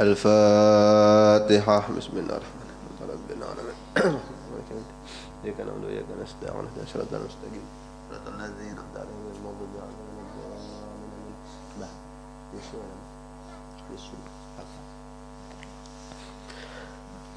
الفاتحة. بسم الله الرحمن الرحيم. رب العالمين. إياك نعبد وإياك نستعين اهدنا الصراط المستقيم صراط الذين أنعمت عليهم غير المغضوب عليهم ولا الضالين.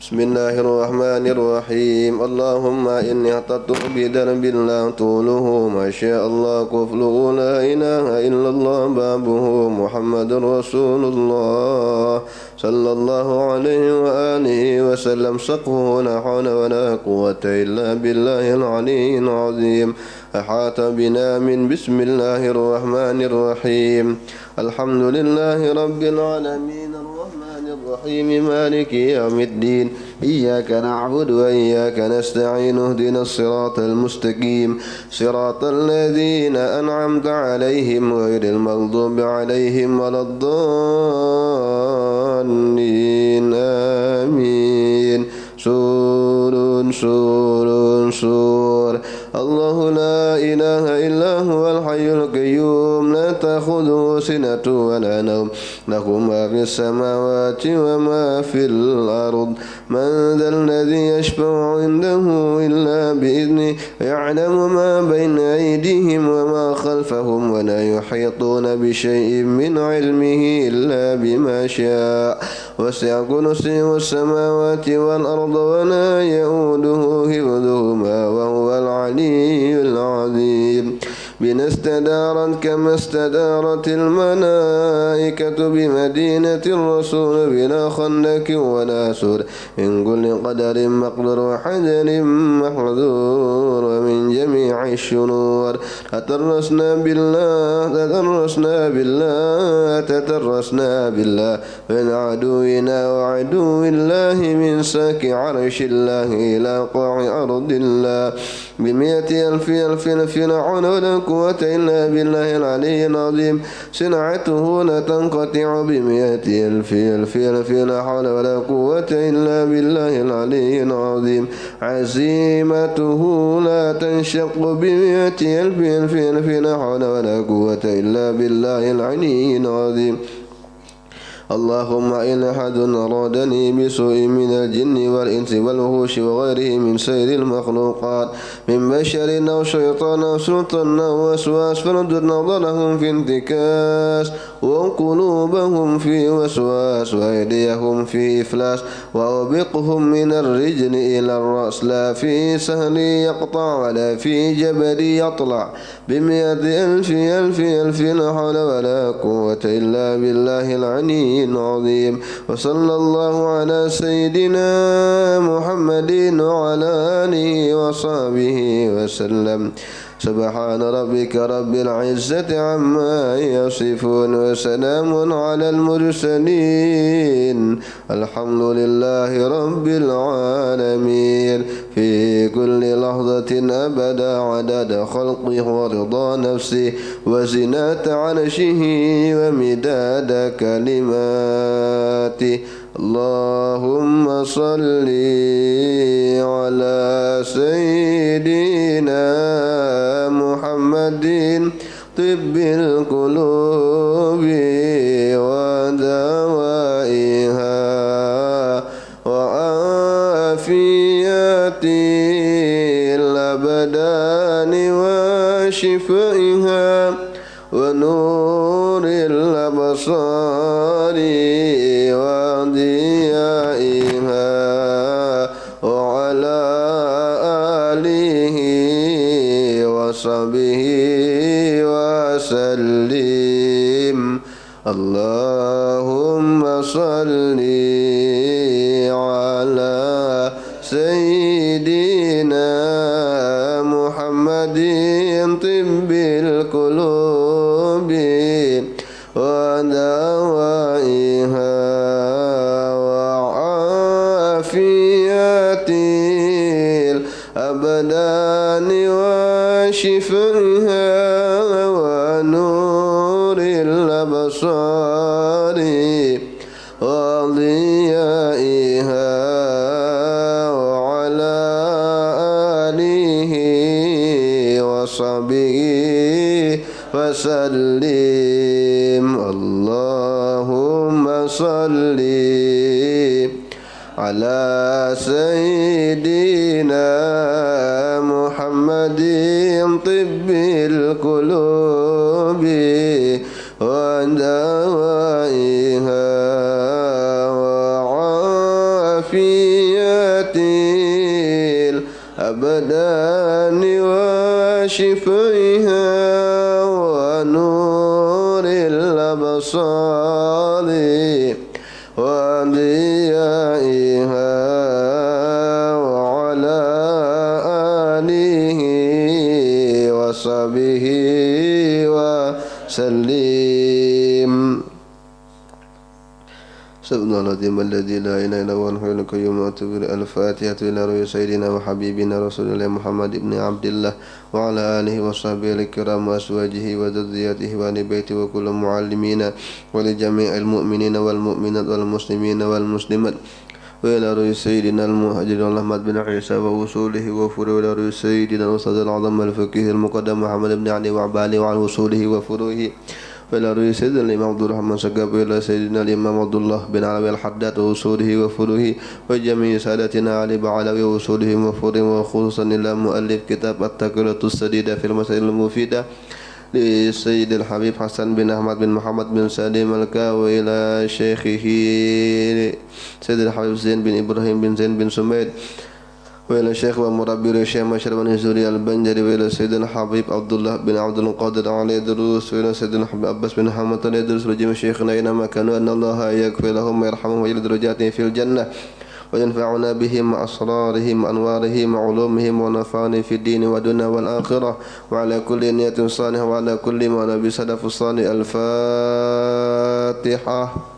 بسم الله الرحمن الرحيم. اللهم إني اعتدت بذنب لا طوله ما شاء الله كفله لا إله إلا الله بابه محمد رسول الله صلى الله عليه وآله وسلم سقفه لا حول ولا قوة إلا بالله العلي العظيم. أحاط بنا من بسم الله الرحمن الرحيم. الحمد لله رب العالمين الرحمن الرحيم مالك يوم الدين. إياك نعبد وإياك نستعين اهدنا الصراط المستقيم صراط الذين أنعمت عليهم غير المغضوب عليهم ولا الضالين. آمين. سور سور سور. الله لا إله إلا هو الحي القيوم لا تأخذه سنة ولا نوم له ما في السماوات وما في الأرض. من ذا الذي يشفع عنده إلا بإذنه يعلم ما بين أيديهم وما خلفهم ولا يحيطون بشيء من علمه إلا بما شاء. وسع كرسيه السماوات والأرض ولا يؤوده حفظهما وهو العلي العظيم. بنا استدارت كما استدارت الملائكة بمدينة الرسول بلا خندق ولا سور من كل قدر مقدر وحجر محذور ومن جميع الشرور. تترسنا بالله من عدونا وعدو الله من ساك عرش الله إلى قاع أرض الله. بمئة ألف لا حول ولا قوة إلا بالله العلي العظيم. صنعته لا تنقطع بمئة ألف لا حول ولا قوة إلا بالله العلي العظيم. عزيمته لا تنشق بمئة ألف لا حول ولا قوة إلا بالله العلي العظيم. اللهم إن أحد أرادني بسوء من الجن والإنس والوحوش وغيره من سائر المخلوقات من بشر أو شيطان أو سلطان أو وسواس فردد نظرهم في انتكاس وقلوبهم في وسواس وأيديهم في إفلاس وأوبقهم من الرجل إلى الرأس لا في سهل يقطع ولا في جبل يطلع بمئة ألف لا حول ولا قوة إلا بالله العلي العظيم. وصلى الله على سيدنا محمد وعلى آله وصحبه وسلم. سبحان ربك رب العزة عما يصفون وسلام على المرسلين الحمد لله رب العالمين. في كل لحظة أبدا عدد خلقه ورضا نفسه وزنة عرشه ومداد كلماته. اللهم صل على سيدنا محمد طب القلوب ودوائها وعافية الأبدان وشفائها ونور الأبصار وضيائها وعلى آله وصحبه وسلم. اللهم صل على سيدنا محمد طب القلوب ودوائها وعافية الأبدان وشفائها ونور الأبصار وضيائها وعلى آله وصحبه وسلم اللهم صل على سيدنا محمد طب القلوب ودوائها وعافية الأبدان وشفائها ونور الأبصار وضيائها وعلى آله وصحبه وسلم Subhanalladzi alladzi la ilaha illa huwal hayyul qayyum wa atubu al-fatihatu ila ruhi sayyidina wa habibina rasulillah Muhammad ibn Abdullah wa ala alihi wa sahbihi al-kiram wa azwajihi wa dzurriyyatihi wa ali baiti wa kullu muallimina wa li jami'il mu'minina wal mu'minat wal muslimina wal muslimat wa ila ruhi sayyidina al-muhajirin Ahmad bin Isa wa usulihi wa furu'i ila ruhi sayyidina al-ustadz al-azam al-faqih al-muqaddam Muhammad ibn Ali wa abali wa usulihi wa furu'i وإلى رؤية سيدنا الإمام عبد الرحمن سقاف وإلى سيدنا الإمام عبد الله بن علوي الحداد وأصوله وفروه وجميع سادتنا علي بعلوي وأصولهم وفروه وخصوصا إلى مؤلف كتاب التقريرات السديدة في المسائل المفيدة لسيد الحبيب حسن بن أحمد بن محمد بن سالم الكاوي إلى شيخه سيد الحبيب زين بن إبراهيم بن زين بن سميد وإلى الشيخ ومربي الشيخ مشرب بن زوري البنجري وإلى سيدنا الحبيب عبد الله بن عبد القادر عليه دروس وإلى سيدنا الحبيب عباس بن حمد عليه دروس رجيم شيخنا أينما كانوا أن الله يغفر لهم ويرحمهم ويجعل درجاتهم في الجنة وينفعنا بهم مع أسرارهم وأنوارهم وعلومهم ونفعنا في الدين والدنيا والآخرة وعلى كل نية صالحة وعلى كل ما نبي سلف الصالح الفاتحة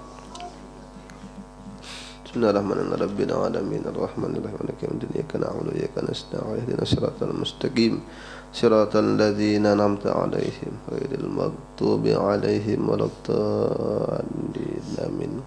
Bismillahirrahmanirrahim. Rabbina alamin arrahmanirrahim maliki yaumiddin iyyaka na'budu wa iyyaka nasta'in ihdinas siratal mustaqim siratal ladzina an'amta 'alaihim ghairil maghdubi 'alaihim waladdallin amin.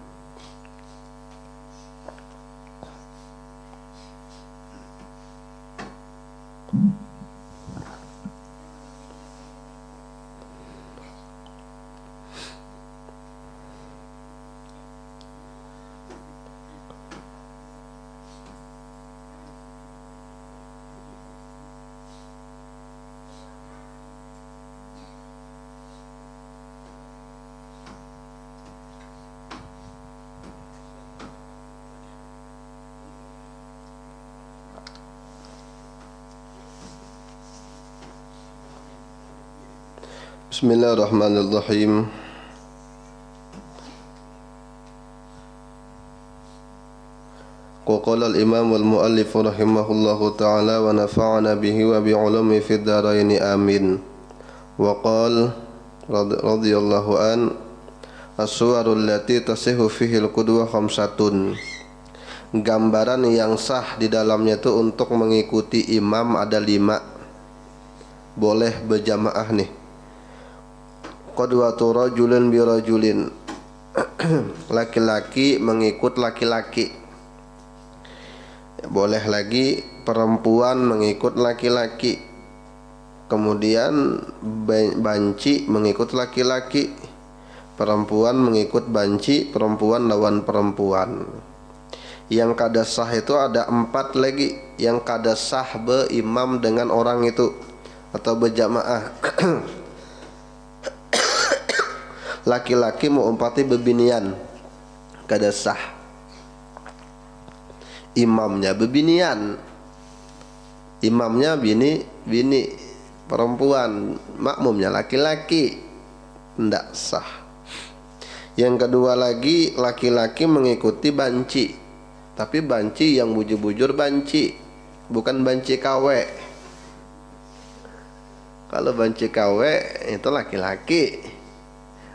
Bismillahirrahmanirrahim. Qala al-imam wal-muallif rahimahullahu ta'ala wa nafa'ana bihi wa bi'ulumi fid dharain amin. Wa qala radhiyallahu an as-suwarul lati tasihu fihi al-qudwa khamsatun. Gambaran yang sah di dalamnya itu untuk mengikuti imam ada 5. Boleh berjamaah nih. Qadwatu rajulin bi rajulin. Laki-laki mengikut laki-laki. Boleh lagi perempuan mengikut laki-laki. Kemudian banci mengikut laki-laki. Perempuan mengikut banci, perempuan lawan perempuan. Yang kada sah itu ada 4 lagi. Yang kada sah beimam dengan orang itu atau berjamaah. Laki-laki mau umpati bebinian kada sah. Imamnya bebinian, imamnya bini perempuan, makmumnya laki-laki, ndak sah. Yang kedua lagi laki-laki mengikuti banci, tapi banci yang bujur-bujur banci, bukan banci KW. Kalau banci KW itu laki-laki.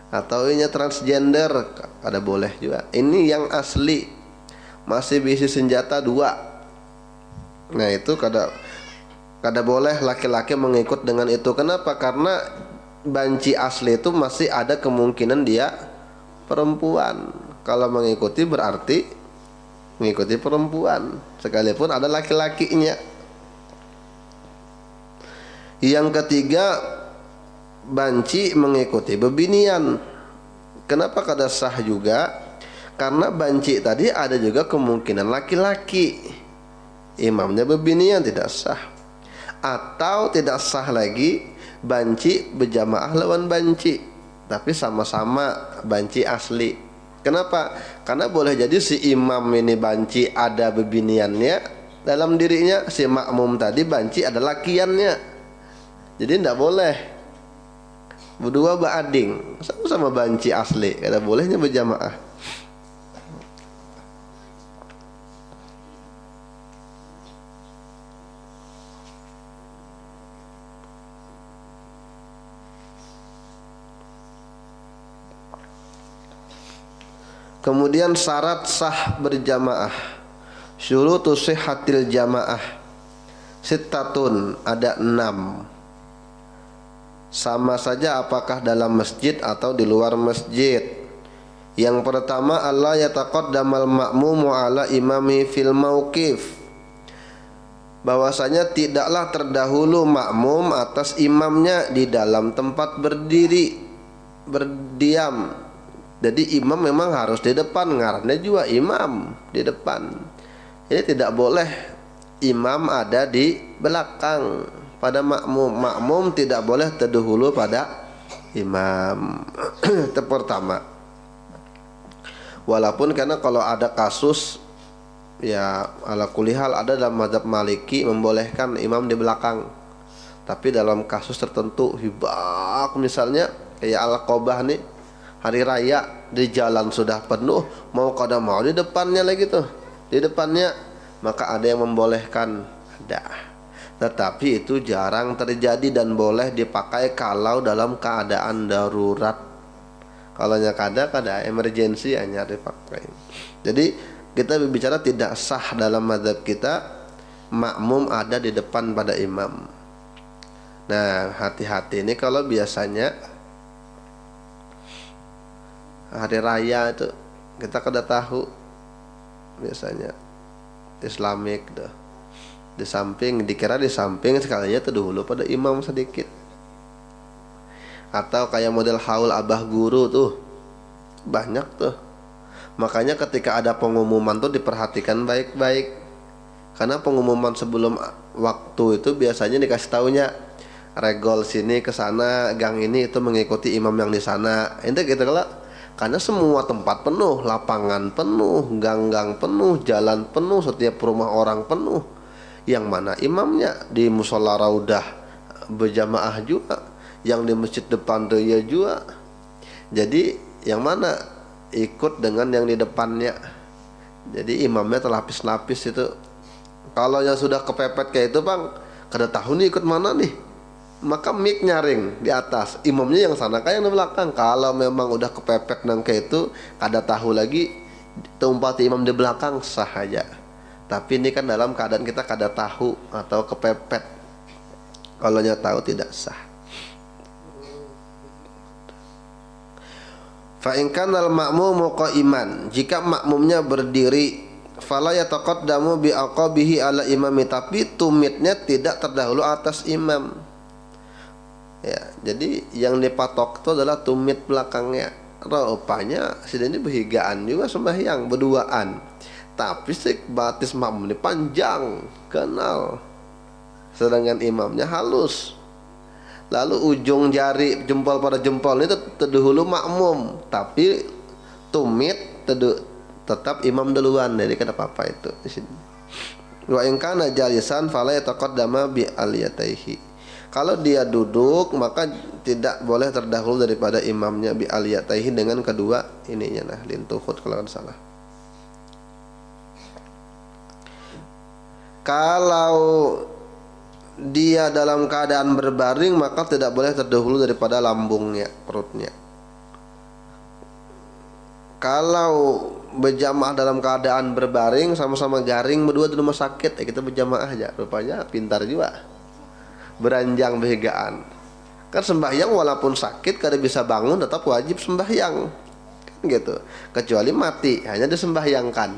Atau ini transgender ada boleh juga. Ini yang asli masih bisi senjata 2. Nah itu kada boleh laki-laki mengikut dengan itu. Kenapa? Karena banci asli itu masih ada kemungkinan dia perempuan. Kalau mengikuti berarti mengikuti perempuan sekalipun ada laki-lakinya. Yang ketiga banci mengikuti bebinian. Kenapa kada sah juga? Karena banci tadi ada juga kemungkinan laki-laki, imamnya bebinian, tidak sah. Atau tidak sah lagi banci berjamaah lawan banci, tapi sama-sama banci asli. Kenapa? Karena boleh jadi si imam ini banci ada bebiniannya dalam dirinya, si makmum tadi banci ada lakiannya. Jadi tidak boleh berdua berading, sama-sama banci asli, kada bolehnya berjamaah. Kemudian syarat sah berjamaah, syurutu sihhatil jamaah sittatun, ada 6. Sama saja apakah dalam masjid atau di luar masjid. Yang pertama, Allah yataqaddamal ma'mumu ala imami fil mauqif, bahwasanya tidaklah terdahulu makmum atas imamnya di dalam tempat berdiri, berdiam. Jadi imam memang harus di depan, ngarannya juga imam di depan. Ini tidak boleh imam ada di belakang pada makmum. Makmum tidak boleh terdahulu pada imam. Itu pertama. Walaupun karena kalau ada kasus, ya ala kulihal ada dalam mazhab Maliki membolehkan imam di belakang. Tapi dalam kasus tertentu, hibak misalnya kayak Al-Qobah nih, hari raya di jalan sudah penuh, mau kada mau di depannya lagi tuh, di depannya, maka ada yang membolehkan, ada. Tetapi itu jarang terjadi dan boleh dipakai kalau dalam keadaan darurat. Kalau kada emergensi hanya dipakai. Jadi kita berbicara tidak sah dalam mazhab kita makmum ada di depan pada imam. Nah, hati-hati ini kalau biasanya hari raya itu kita kada tahu, biasanya Islamik dah. Di samping, dikira di samping, sekalinya terdahulu pada imam sedikit. Atau kayak model haul abah guru tuh banyak tuh. Makanya ketika ada pengumuman tuh diperhatikan baik-baik, karena pengumuman sebelum waktu itu biasanya dikasih taunya regol sini ke sana, gang ini itu mengikuti imam yang di sana. Ente gitu kalau, karena semua tempat penuh, lapangan penuh, gang-gang penuh, jalan penuh, setiap rumah orang penuh. Yang mana imamnya di musola raudah berjamaah juga, yang di masjid depan tuh ya juga. Jadi yang mana ikut dengan yang di depannya. Jadi imamnya terlapis-lapis itu. Kalau yang sudah kepepet kayak itu bang, kada tahu nih ikut mana nih, maka mic nyaring di atas, imamnya yang sana kayak yang di belakang. Kalau memang udah kepepet nang kayak itu, kada tahu lagi, tumpati imam di belakang sah aja. Tapi ini kan dalam keadaan kita kada tahu atau kepepet. Kalau nya tahu tidak sah. Fa in kana al ma'mumu qa'iman, jika makmumnya berdiri, fala yataqaddamu bi aqabihi ala imami, tapi tumitnya tidak terdahulu atas imam. Ya, jadi yang dipatok itu adalah tumit belakangnya. Rupanya sidani berhigaan juga sembahyang berduaan. Tapi batis makmum ini panjang, kenal. Sedangkan imamnya halus. Lalu ujung jari jempol pada jempol itu terdahulu makmum, tapi tumit tetap imam duluan. Jadi kada apa-apa itu di sini. Wa in kana jalisan fala yataqaddama bi aliyataihi. Kalau dia duduk maka tidak boleh terdahulu daripada imamnya bi aliyataihi dengan kedua ininya, nah lintuhut kalau tidak salah. Kalau dia dalam keadaan berbaring maka tidak boleh terdahulu daripada lambungnya, perutnya. Kalau berjamaah dalam keadaan berbaring, sama-sama garing berdua di rumah sakit, kita berjamaah aja. Rupanya pintar juga, beranjang behigaan. Kan sembahyang walaupun sakit kada bisa bangun tetap wajib sembahyang, kan gitu. Kecuali mati hanya disembahyangkan.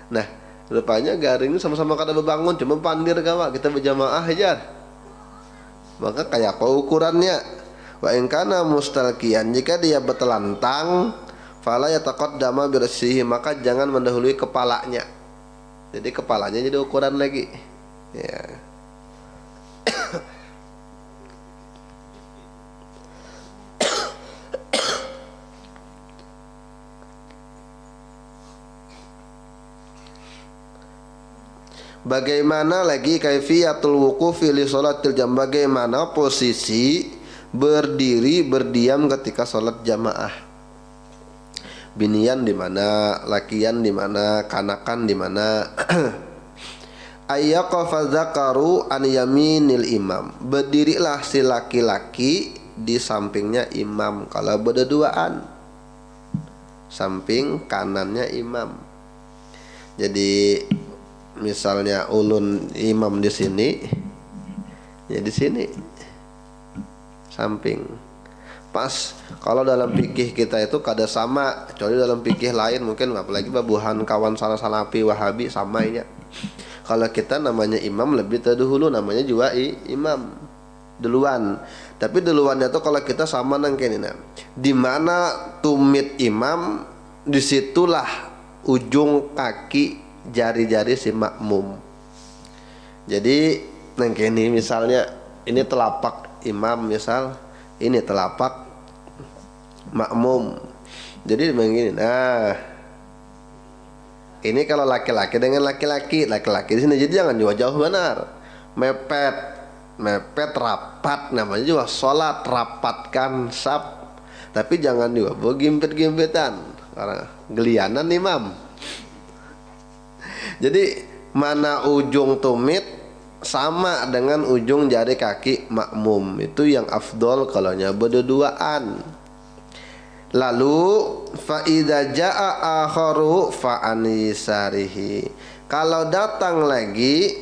Nah, rupanya garing sama-sama kada berbangun, cuma pandir kawa, kita berjamaah aja. Maka kayak apa ukurannya? Wa in kana mustalqiyan, jika dia bertelantang, fala yataqaddama bi ra'sihi, maka jangan mendahului kepalanya. Jadi kepalanya jadi ukuran lagi. Ya. Bagaimana lagi kaifiyatul wuqufi li sholatil jam, bagaimana posisi berdiri berdiam ketika sholat jamaah. Binian di mana, lakian di mana, kanakan di mana. Ayyaqafa dzakaru an yaminil imam, berdirilah si laki-laki di sampingnya imam kalau berduaan, samping kanannya imam. Jadi misalnya ulun imam di sini, ya di sini samping pas. Kalau dalam fikih kita itu kada sama, kecuali dalam fikih lain mungkin, apalagi babuhan kawan salafi wahabi sama ini. Kalau kita namanya imam lebih terdahulu, namanya juga imam duluan. Tapi duluannya tuh kalau kita sama nangkenin, di mana tumit imam, disitulah ujung kaki jari-jari si makmum. Jadi nangkeni misalnya ini telapak imam, misal ini telapak makmum. Jadi begini. Nah, ini kalau laki-laki dengan laki-laki, laki-laki di sini. Jadi jangan jauh-jauh benar. Mepet rapat, namanya juga sholat, rapatkan saf. Tapi jangan juga gimpet-gimpetan, karena gelianan imam. Jadi mana ujung tumit sama dengan ujung jari kaki makmum, itu yang afdol kalau nya berduaan. Lalu fa idza jaa akharu fa anisarihi, kalau datang lagi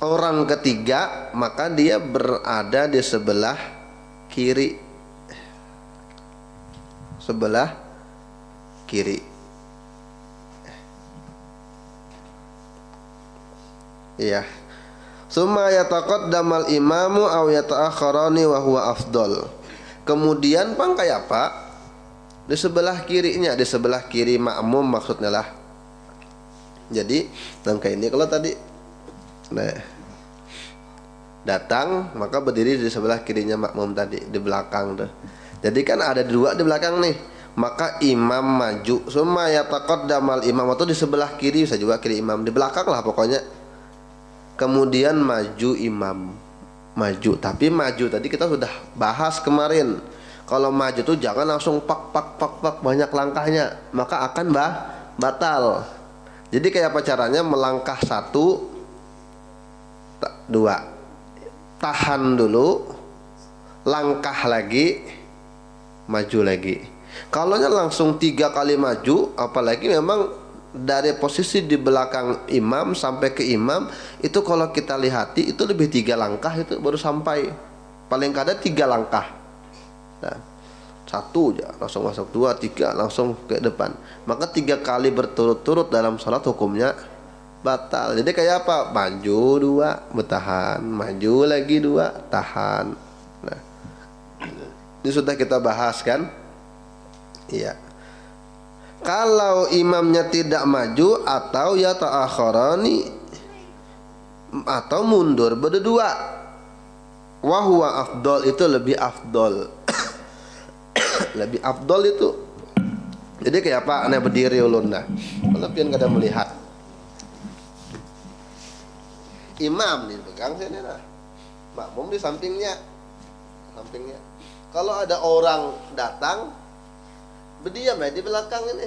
orang ketiga maka dia berada di sebelah kiri, sebelah kiri. Iya. Summa yataqaddamal imamu aw yata'akhkharani wa huwa afdal. Kemudian pang kayak apa? Di sebelah kirinya, di sebelah kiri makmum maksudnya lah. Jadi kayak ini kalau tadi datang maka berdiri di sebelah kirinya makmum tadi, di belakang tuh. Jadi kan ada dua di belakang nih, maka imam maju. Summa yataqaddamal imam, atau di sebelah kiri, bisa juga kiri imam, di belakang lah pokoknya. Kemudian maju imam, maju. Tapi maju tadi kita sudah bahas kemarin. Kalau maju tuh jangan langsung pak banyak langkahnya, maka akan batal. Jadi kayak apa caranya? Melangkah 1, 2, tahan dulu, langkah lagi, maju lagi. Kalau langsung 3 kali maju, apalagi memang dari posisi di belakang imam sampai ke imam itu kalau kita lihati itu lebih 3 langkah itu baru sampai, paling kada 3 langkah. Nah, 1 aja langsung masuk, 2, 3 langsung ke depan. Maka 3 kali berturut-turut dalam sholat hukumnya batal. Jadi kayak apa? Maju 2, bertahan, maju lagi 2, tahan. Nah, ini sudah kita bahas kan? Iya. Kalau imamnya tidak maju atau ya ta'akhirani atau mundur berdua, wahwa afdol, itu lebih afdol. Lebih afdol itu. Jadi kayak apa? Ane berdiri ulun dah. Kalau pian kada melihat imam nih pegang sini dah, makmum di sampingnya. Kalau ada orang datang berdiam ya di belakang ini,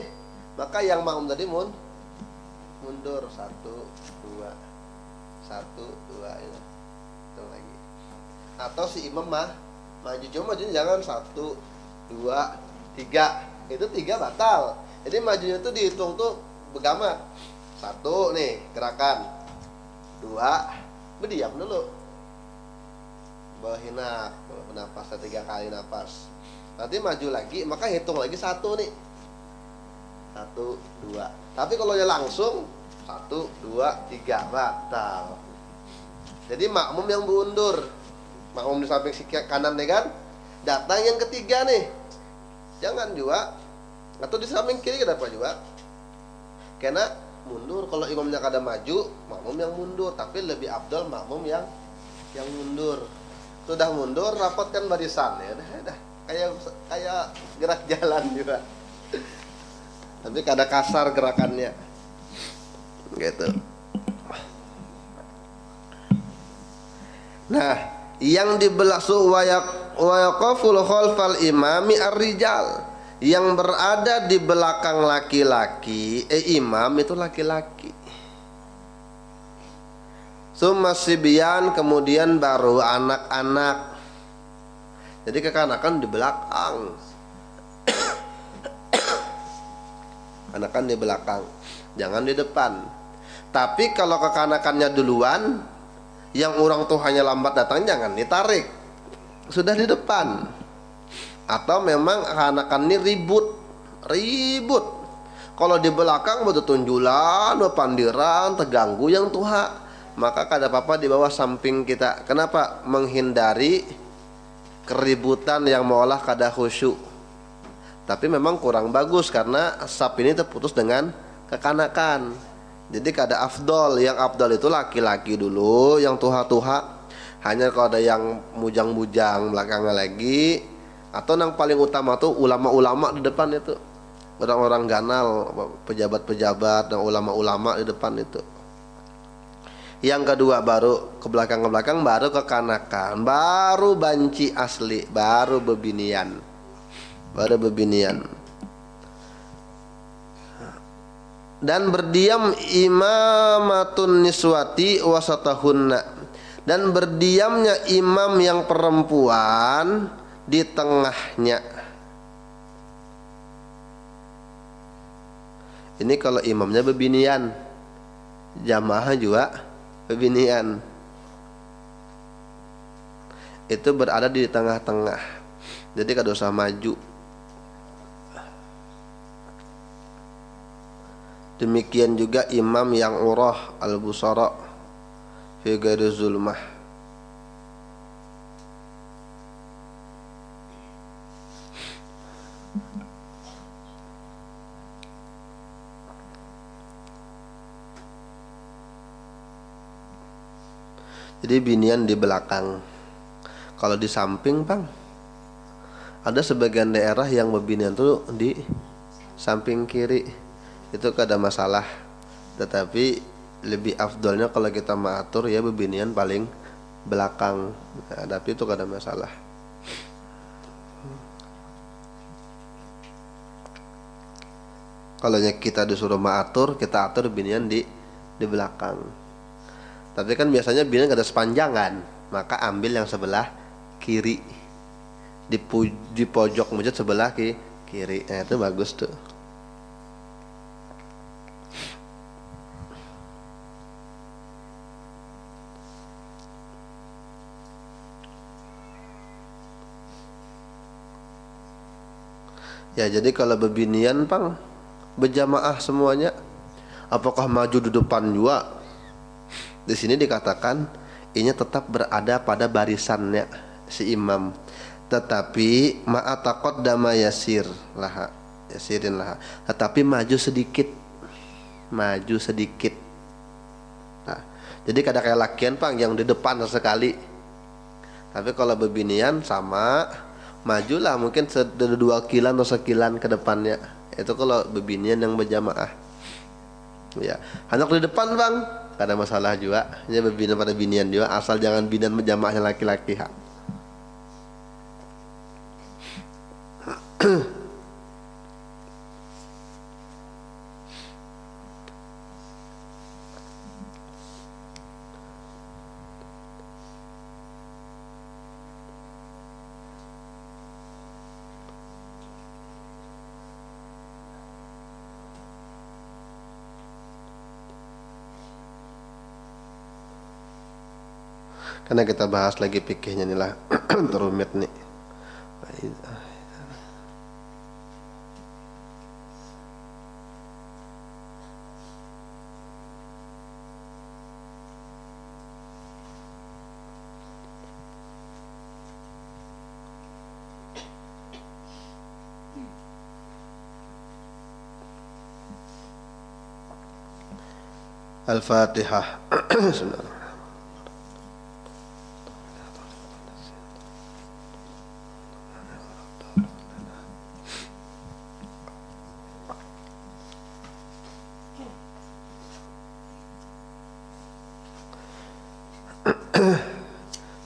maka yang makmum tadi mundur 1, 2, 1, 2 ini. Itu lagi. Atau si imam maju, cuma majunya jangan 1, 2, 3. Itu 3 batal. Jadi majunya tuh dihitung tuh begamat. 1 nih gerakan, 2 berdiam dulu, bawahin napas 3 kali napas. Nanti maju lagi, maka hitung lagi 1 nih, 1, 2. Tapi kalau ya langsung 1, 2, 3 batal. Jadi makmum yang mundur, makmum di samping si kanan nih kan, datang yang ketiga nih, jangan juga, atau di samping kiri kenapa juga, karena mundur. Kalau imamnya kada maju, makmum yang mundur, tapi lebih afdal makmum yang mundur. Sudah mundur, rapatkan barisan ya, dah kayak gerak jalan juga, tapi kada kasar gerakannya, gitu. Nah, yang dibelaksu wayaqaful khalfal imami ar-rijal, yang berada di belakang laki-laki, imam itu laki-laki. Summa sibyan, kemudian baru anak-anak. Jadi kekanakan di belakang. Anakan di belakang, jangan di depan. Tapi kalau kekanakannya duluan, yang orang tuanya lambat datang, jangan ditarik, sudah di depan. Atau memang anakan ini ribut. Kalau di belakang betul tunjulan, pandiran, terganggu yang tuha, maka kada apa-apa di bawah samping kita. Kenapa? Menghindari keributan yang malah kada khusyuk. Tapi memang kurang bagus karena saf ini terputus dengan kekanakan. Jadi kada afdol. Yang afdol itu laki-laki dulu, yang tuha-tuha. Hanya kalau ada yang mujang-mujang belakangnya lagi. Atau yang paling utama tuh ulama-ulama di depan itu, orang-orang ganal, pejabat-pejabat dan ulama-ulama di depan itu. Yang kedua baru ke belakang, baru kekanakan, baru banci asli, baru bebinian. Dan berdiam imamatun niswati wasatahunna, dan berdiamnya imam yang perempuan di tengahnya. Ini kalau imamnya bebinian, jamaah juga bebinian, itu berada di tengah-tengah. Jadi kada usah maju. Demikian juga imam yang urah al-busara fi ghairi zulmah. Jadi binian di belakang. Kalau di samping, Bang, ada sebagian daerah yang bebinian tuh di samping kiri. Itu kada masalah. Tetapi lebih afdolnya kalau kita mengatur ya bebinian paling belakang. Nah, tapi itu kada masalah. Kalau kita disuruh mengatur, kita atur binian di belakang. Tapi kan biasanya binian kada sepanjangan, maka ambil yang sebelah kiri, di pojok masjid sebelah kiri. Nah, itu bagus tuh. Ya, jadi kalau bebinian, Pang, berjamaah semuanya, apakah maju di depan juga? Di sini dikatakan ini tetap berada pada barisannya si imam, tetapi ma'ataqaddama yasirin lah, tetapi maju sedikit. Nah, jadi kadang kayak lakian, Pang, yang di depan sekali. Tapi kalau bebinian sama, majulah mungkin 2 kilan atau sekilan ke depannya. Itu kalau bebinian yang berjamaah. Ya, anak di depan, Bang, kada masalah juga. Ya bebinian pada binian juga, asal jangan binian berjamaahnya laki-laki. Karena kita bahas lagi fikihnya nih lah. Terumit nih. Al-Fatihah.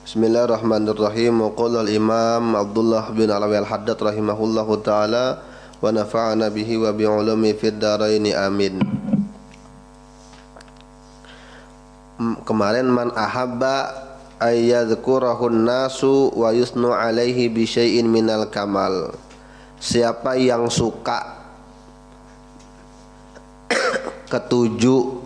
Bismillahirrahmanirrahim. Qala al-Imam Abdullah bin Alawi al-Haddad rahimahullahu taala wa nafa'ana bihi wa bi ulumi fid dharain amin. Kemarin man ahabba ayyadhkurahun nasu wa yusnu alaihi bi syai'in minal kamal. Siapa yang suka ketujuh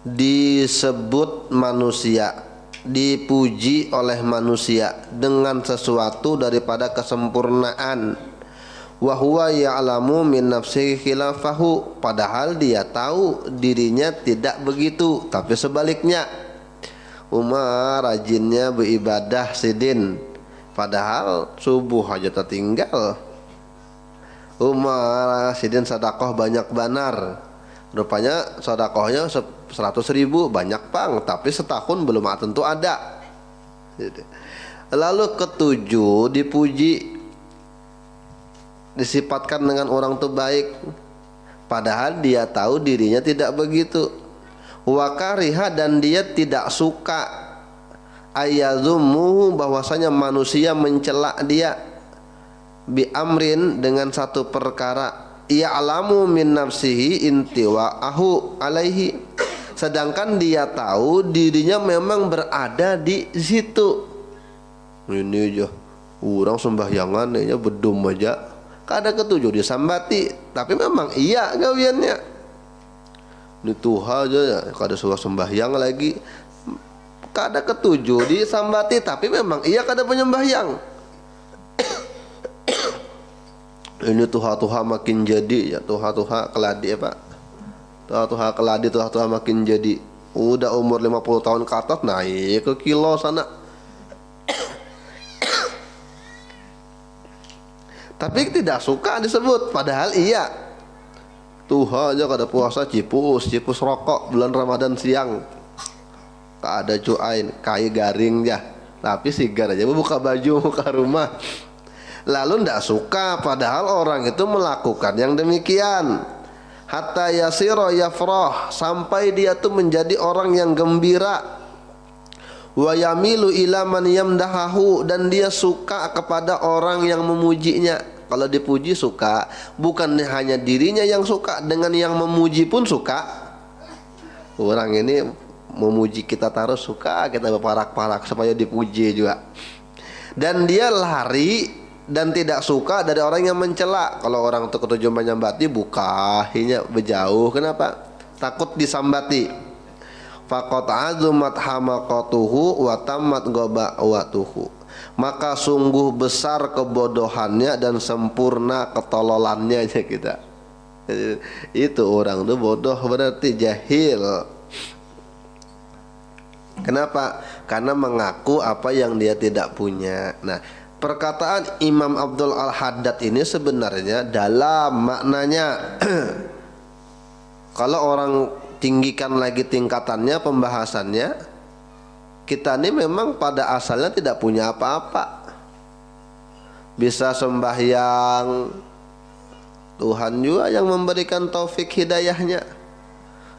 disebut manusia, dipuji oleh manusia dengan sesuatu daripada kesempurnaan. Wa huwa ya'lamu min nafsihi khilafahu, padahal dia tahu dirinya tidak begitu, tapi sebaliknya. Umar rajinnya beribadah sidin, padahal subuh aja tertinggal. Umar sidin sedekah banyak banar, rupanya sedekahnya 100.000 banyak pang, tapi setahun belum tentu ada. Lalu ketujuh dipuji, disifatkan dengan orang tuh baik, padahal dia tahu dirinya tidak begitu. Wa kariha, dan dia tidak suka ayazumuhu, bahwasanya manusia mencela dia, bi amrin, dengan satu perkara, ya'lamu min nafsihi intiwa'ahu alaihi, sedangkan dia tahu dirinya memang berada di situ. Ini aja orang sembahyangan aja bedum aja, kada ketujuh disambati, tapi memang iya gawiannya. Ini Tuhan aja ya, kada suah sembahyang lagi, kada ketujuh disambati, tapi memang iya kada penyembahyang. Ini Tuhan makin jadi ya, Tuhan keladi ya Pak. Tuhan keladi, Tuhan makin jadi. Udah umur 50 tahun ke atas naik ke kilo sana. Tapi tidak suka disebut, padahal iya. Tuhan aja kada puasa cipus rokok bulan Ramadan siang. Kada cuain, kai garing ya. Tapi sigar aja buka baju muka rumah. Lalu ndak suka, padahal orang itu melakukan yang demikian. Hatta yasira yafrah, sampai dia tuh menjadi orang yang gembira. Wa yamilu ila man yamdahahu, dan dia suka kepada orang yang memujinya. Kalau dipuji suka, bukan hanya dirinya yang suka, dengan yang memuji pun suka. Orang ini memuji kita taruh suka, kita berparak-parak supaya dipuji juga. Dan dia lari dan tidak suka dari orang yang mencela. Kalau orang itu ketujuh menyambati, bukahinya berjauh. Kenapa? Takut disambati. Faqat azumat hamaqatuhu wa tammat ghabawatuhu, maka sungguh besar kebodohannya dan sempurna ketololannya aja kita. Itu orang itu bodoh, berarti jahil. Kenapa? Karena mengaku apa yang dia tidak punya. Nah, perkataan Imam Abdul Al-Haddad ini sebenarnya dalam maknanya. Kalau orang tinggikan lagi tingkatannya, pembahasannya, kita ini memang pada asalnya tidak punya apa-apa. Bisa sembahyang, Tuhan juga yang memberikan taufik hidayahnya.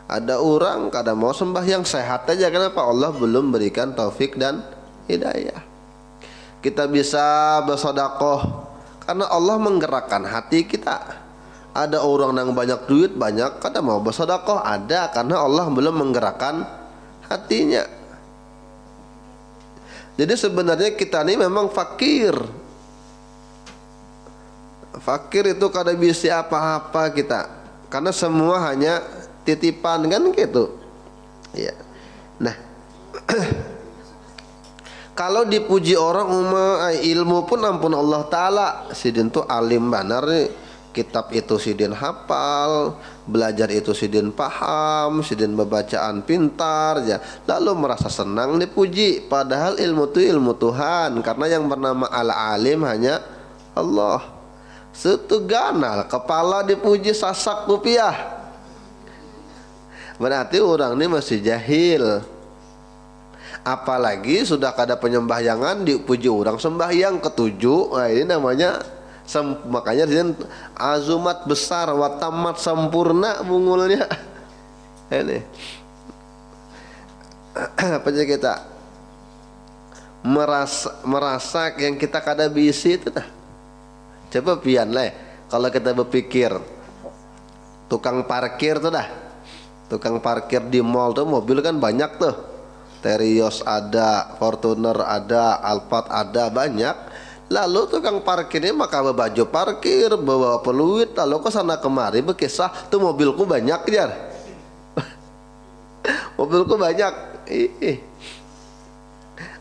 Ada orang kadang mau sembahyang sehat aja, kenapa? Allah belum berikan taufik dan hidayah. Kita bisa bersedekah karena Allah menggerakkan hati kita. Ada orang yang banyak duit, banyak kadang mau bersedekah, ada karena Allah belum menggerakkan hatinya. Jadi sebenarnya kita ini memang fakir. Fakir itu kada bisa apa-apa kita, karena semua hanya titipan kan gitu. Ya. Nah, kalau dipuji orang ilmu pun ampun Allah Ta'ala. Sidin tuh alim banar nih. Kitab itu sidin hafal, belajar itu sidin paham, sidin bacaan pintar ya. Lalu merasa senang dipuji, padahal ilmu itu ilmu Tuhan, karena yang bernama al-alim hanya Allah. Setuganal kepala dipuji sasak rupiah. Berarti orang ini masih jahil. Apalagi sudah kada penyembahyangan dipuji orang sembahyang ketujuh. Nah ini namanya makanya dia azumat besar watamat sempurna mungulnya. Ini apa aja kita merasa yang kita kada bisi itu dah. Coba pian lah kalau kita berpikir tukang parkir tuh dah. Tukang parkir di mall tuh mobil kan banyak tuh. Terios ada, Fortuner ada, Alphard ada, banyak. Lalu tukang parkirnya maka bawa baju parkir, bawa peluit, lalu ke sana kemari berkisah tuh mobilku banyak jar. Mobilku banyak.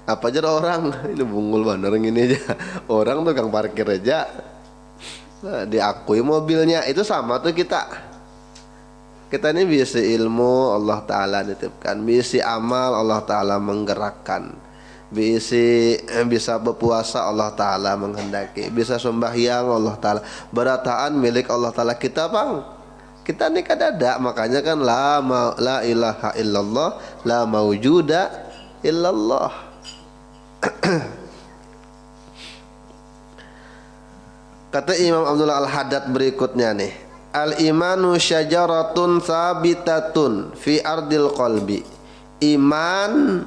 Apa aja orang ini bungul bener gini aja. Orang tukang parkir aja diakui mobilnya. Itu sama tuh kita. Kita ini bisa ilmu Allah Ta'ala nitipkan, bisa amal Allah Ta'ala menggerakkan, bisa berpuasa Allah Ta'ala menghendaki, bisa sembahyang Allah Ta'ala, berataan milik Allah Ta'ala kita bang. Kita ini kadada, makanya kan la ilaha illallah la mawjuda illallah. Kata Imam Abdullah Al-Haddad berikutnya nih, al-imanu syajaratun thabitatun fi ardil qalbi. Iman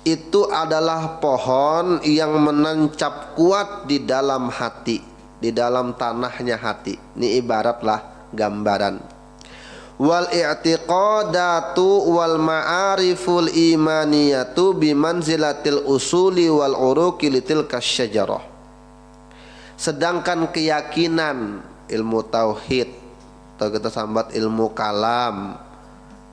itu adalah pohon yang menancap kuat di dalam hati, di dalam tanahnya hati. Ini ibaratlah gambaran. Wal i'tiqadatu wal ma'ariful imaniyatu bimanzilatil usuli wal uruqi litilka syajarah. Sedangkan keyakinan, ilmu tauhid atau kita sambat ilmu kalam.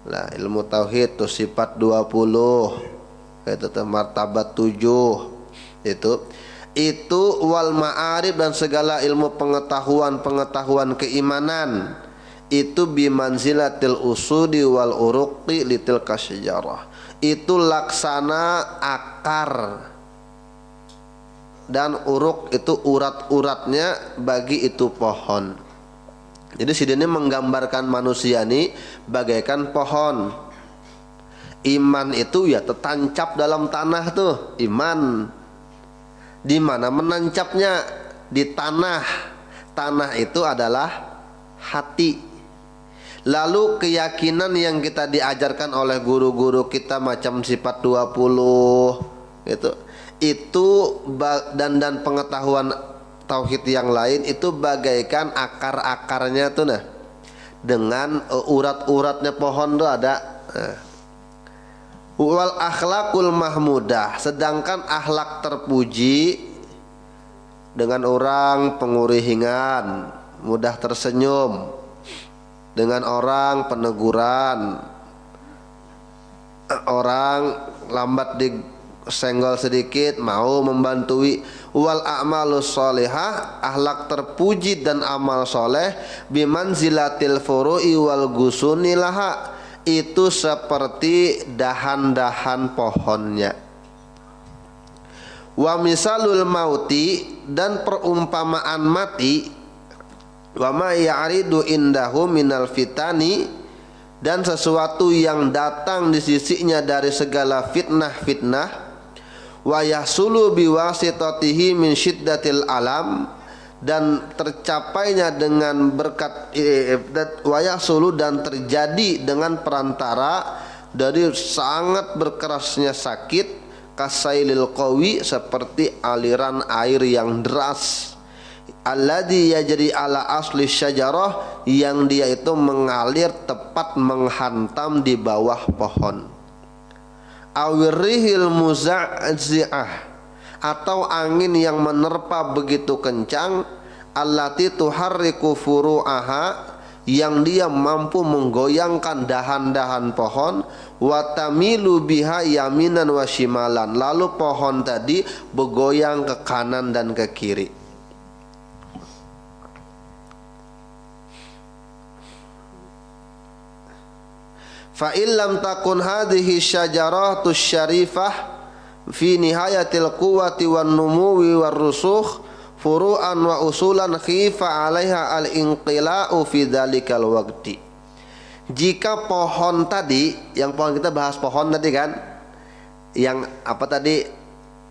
Nah, ilmu tauhid itu sifat 20, itu martabat 7. Itu wal ma'arif dan segala ilmu pengetahuan keimanan itu bimanzilatil usudi wal uruqi litilka syajarah. Itu laksana akar dan uruk itu urat-uratnya bagi itu pohon. Jadi sini menggambarkan manusia ini bagaikan pohon. Iman itu ya tertancap dalam tanah tuh. Iman di mana menancapnya? Di tanah. Tanah itu adalah hati. Lalu keyakinan yang kita diajarkan oleh guru-guru kita macam sifat 20 itu dan pengetahuan tauhid yang lain itu bagaikan akar-akarnya tuh nah, dengan urat-uratnya pohon tuh ada. Wal akhlaqul mahmudah, sedangkan akhlak terpuji dengan orang pengurihingan, mudah tersenyum, dengan orang peneguran, orang lambat disenggol sedikit mau membantui. Wal a'malus sholihah, akhlak terpuji dan amal soleh bimanzilatil furu'i wal gusuni laha, itu seperti dahan-dahan pohonnya. Wa misalul mauti, dan perumpamaan mati, wa ma ya'ridu indahu minal fitani, dan sesuatu yang datang di sisinya dari segala fitnah-fitnah. Wa yahsulu biwasitatihi min syiddatil alam, dan tercapainya dengan berkat wa yahsulu, dan terjadi dengan perantara dari sangat berkerasnya sakit, kasailil qawi, seperti aliran air yang deras, alladzi yajri ala asli syajarah, yang dia itu mengalir tepat menghantam di bawah pohon. Awirrihil muza'zi'ah, atau angin yang menerpa begitu kencang, allati tuharriku furu'aha, yang dia mampu menggoyangkan dahan-dahan pohon, watamilu biha yaminan wa shimalan, lalu pohon tadi bergoyang ke kanan dan ke kiri. Fa illam takun hadhihi syajaratus syarifah fi nihayatil quwwati wan numuwi war rusukh furu'an wa usulan khifa 'alaiha al-inqila'u fi dzalikal waqti. Jika pohon tadi, yang pohon kita bahas pohon tadi kan, yang apa tadi,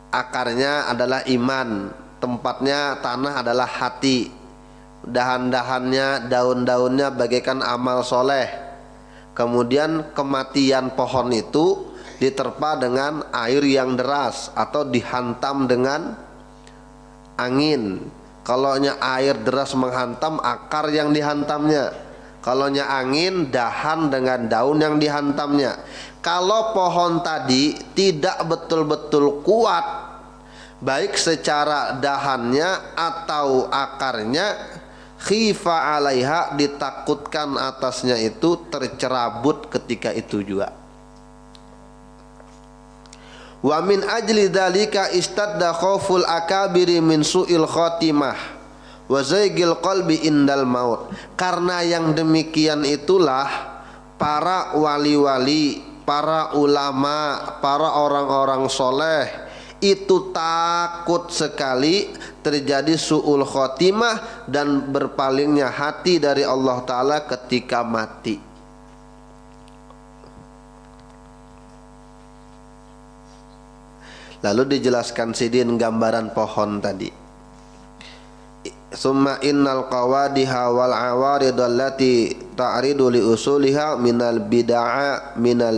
akarnya adalah iman, tempatnya tanah adalah hati, dahan-dahannya, daun-daunnya bagaikan amal soleh. Kemudian kematian pohon itu diterpa dengan air yang deras atau dihantam dengan angin. Kalaunya air deras menghantam, akar yang dihantamnya. Kalaunya angin, dahan dengan daun yang dihantamnya. Kalau pohon tadi tidak betul-betul kuat, baik secara dahannya atau akarnya, khifa alaiha, ditakutkan atasnya itu tercerabut ketika itu juga. Wa min ajli dzalika istadda khauful akabiri min su'il khatimah wa zaygil qalbi indal maut. Karena yang demikian itulah para wali-wali, para ulama, para orang-orang soleh itu takut sekali terjadi su'ul khotimah dan berpalingnya hati dari Allah Ta'ala ketika mati. Lalu dijelaskan sidin gambaran pohon tadi. Summa innal qawadiha wal awarid allati ta'ridu li usuliha minal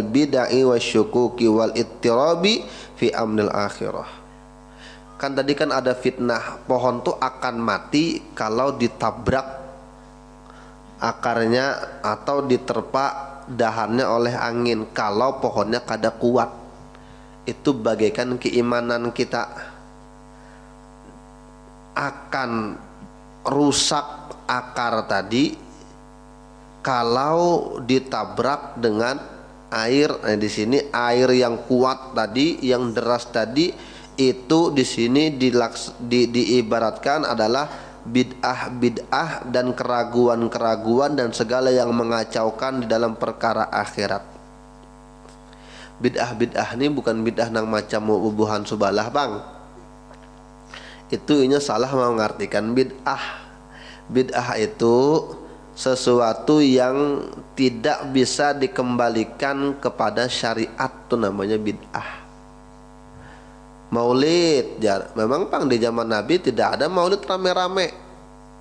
bid'i wasyukuki wal ittirabi fi amril akhirah. Kan tadi kan ada fitnah, pohon tuh akan mati kalau ditabrak akarnya atau diterpa dahannya oleh angin, kalau pohonnya kada kuat. Itu bagaikan keimanan kita akan rusak akar tadi kalau ditabrak dengan air. Nah, di sini air yang kuat tadi, yang deras tadi, itu di sini diibaratkan adalah bid'ah dan keraguan dan segala yang mengacaukan di dalam perkara akhirat. Bid'ah ini bukan bid'ah nang macam ubuhan subalah bang. Itu inya salah mengartikan bid'ah. Bid'ah itu sesuatu yang tidak bisa dikembalikan kepada syariat, itu namanya bid'ah. Maulid, memang pang di zaman Nabi tidak ada maulid rame-rame,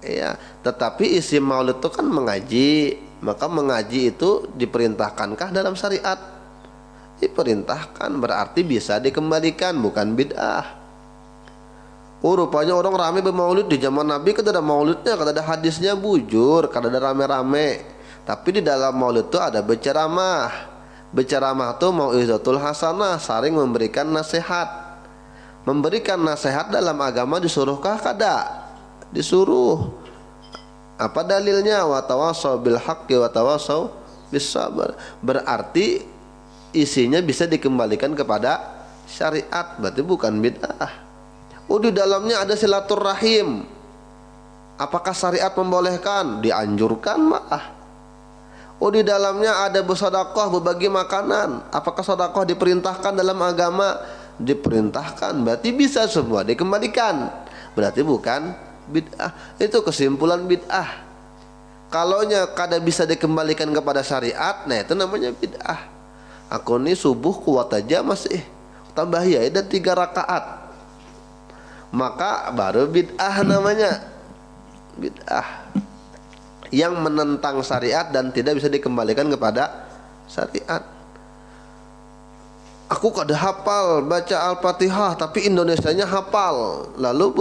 ya. Tetapi isi maulid itu kan mengaji, maka mengaji itu diperintahkankah dalam syariat? Diperintahkan, berarti bisa dikembalikan, bukan bid'ah. Rupanya orang rame bermaulid di zaman Nabi, kada ada maulidnya, kada ada hadisnya, bujur, kada ada rame-rame. Tapi di dalam maulid itu ada berceramah. Berceramah itu mau'izatul hasanah, saling memberikan nasihat. Memberikan nasihat dalam agama disuruhkah? Kada. Disuruh. Apa dalilnya? Wa tawassaw bil haqqi wa tawassaw bis sabr. Berarti isinya bisa dikembalikan kepada syariat, berarti bukan bid'ah. Di dalamnya ada silaturahim. Apakah syariat membolehkan? Dianjurkan malah. Di dalamnya ada bersedekah, berbagi makanan. Apakah sedekah diperintahkan dalam agama? Diperintahkan. Berarti bisa semua dikembalikan. Berarti bukan bid'ah. Itu kesimpulan bid'ah. Kalaunya kada bisa dikembalikan kepada syariat, nah itu namanya bid'ah. Aku ini subuh kuat aja masih tambah ya dan 3 rakaat. Maka baru bid'ah namanya. Bid'ah yang menentang syariat dan tidak bisa dikembalikan kepada syariat. Aku kada hafal baca Al-Fatihah tapi Indonesianya hafal, lalu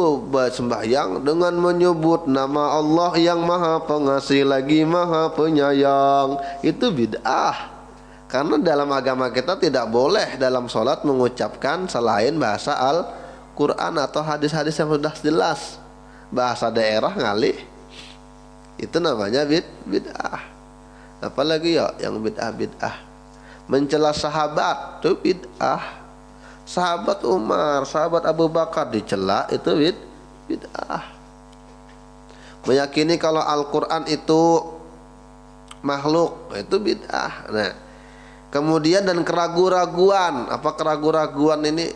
sembahyang dengan menyebut nama Allah yang Maha Pengasih lagi Maha Penyayang. Itu bid'ah. Karena dalam agama kita tidak boleh dalam sholat mengucapkan selain bahasa Al-Quran atau hadis-hadis yang sudah jelas. Bahasa daerah ngalih, itu namanya bid'ah. Apalagi ya yang bid'ah mencela sahabat, itu bid'ah. Sahabat Umar, sahabat Abu Bakar dicela, itu bid'ah. Meyakini kalau Al-Quran itu makhluk, itu bid'ah. Nah, kemudian dan keraguan-raguan. Apa keraguan-raguan ini?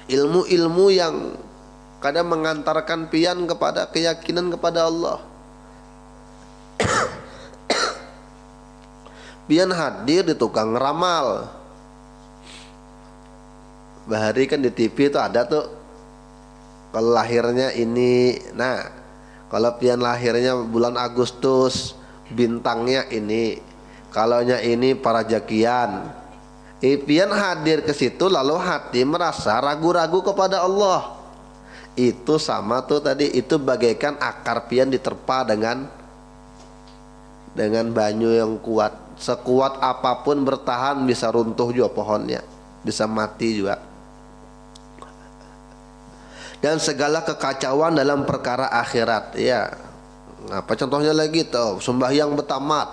Ilmu-ilmu yang kadang mengantarkan pian kepada keyakinan kepada Allah. pian hadir di tukang ngeramal. Bahari kan di TV itu ada tuh, kalau lahirnya ini, nah kalau pian lahirnya bulan Agustus, bintangnya ini, kalaunya ini para jakian. Pian hadir ke situ lalu hati merasa ragu-ragu kepada Allah. Itu sama tuh tadi, itu bagaikan akar pian diterpa dengan banyu yang kuat. Sekuat apapun bertahan bisa runtuh juga pohonnya, bisa mati juga. Dan segala kekacauan dalam perkara akhirat, ya. Apa contohnya lagi tuh, sembahyang betamat,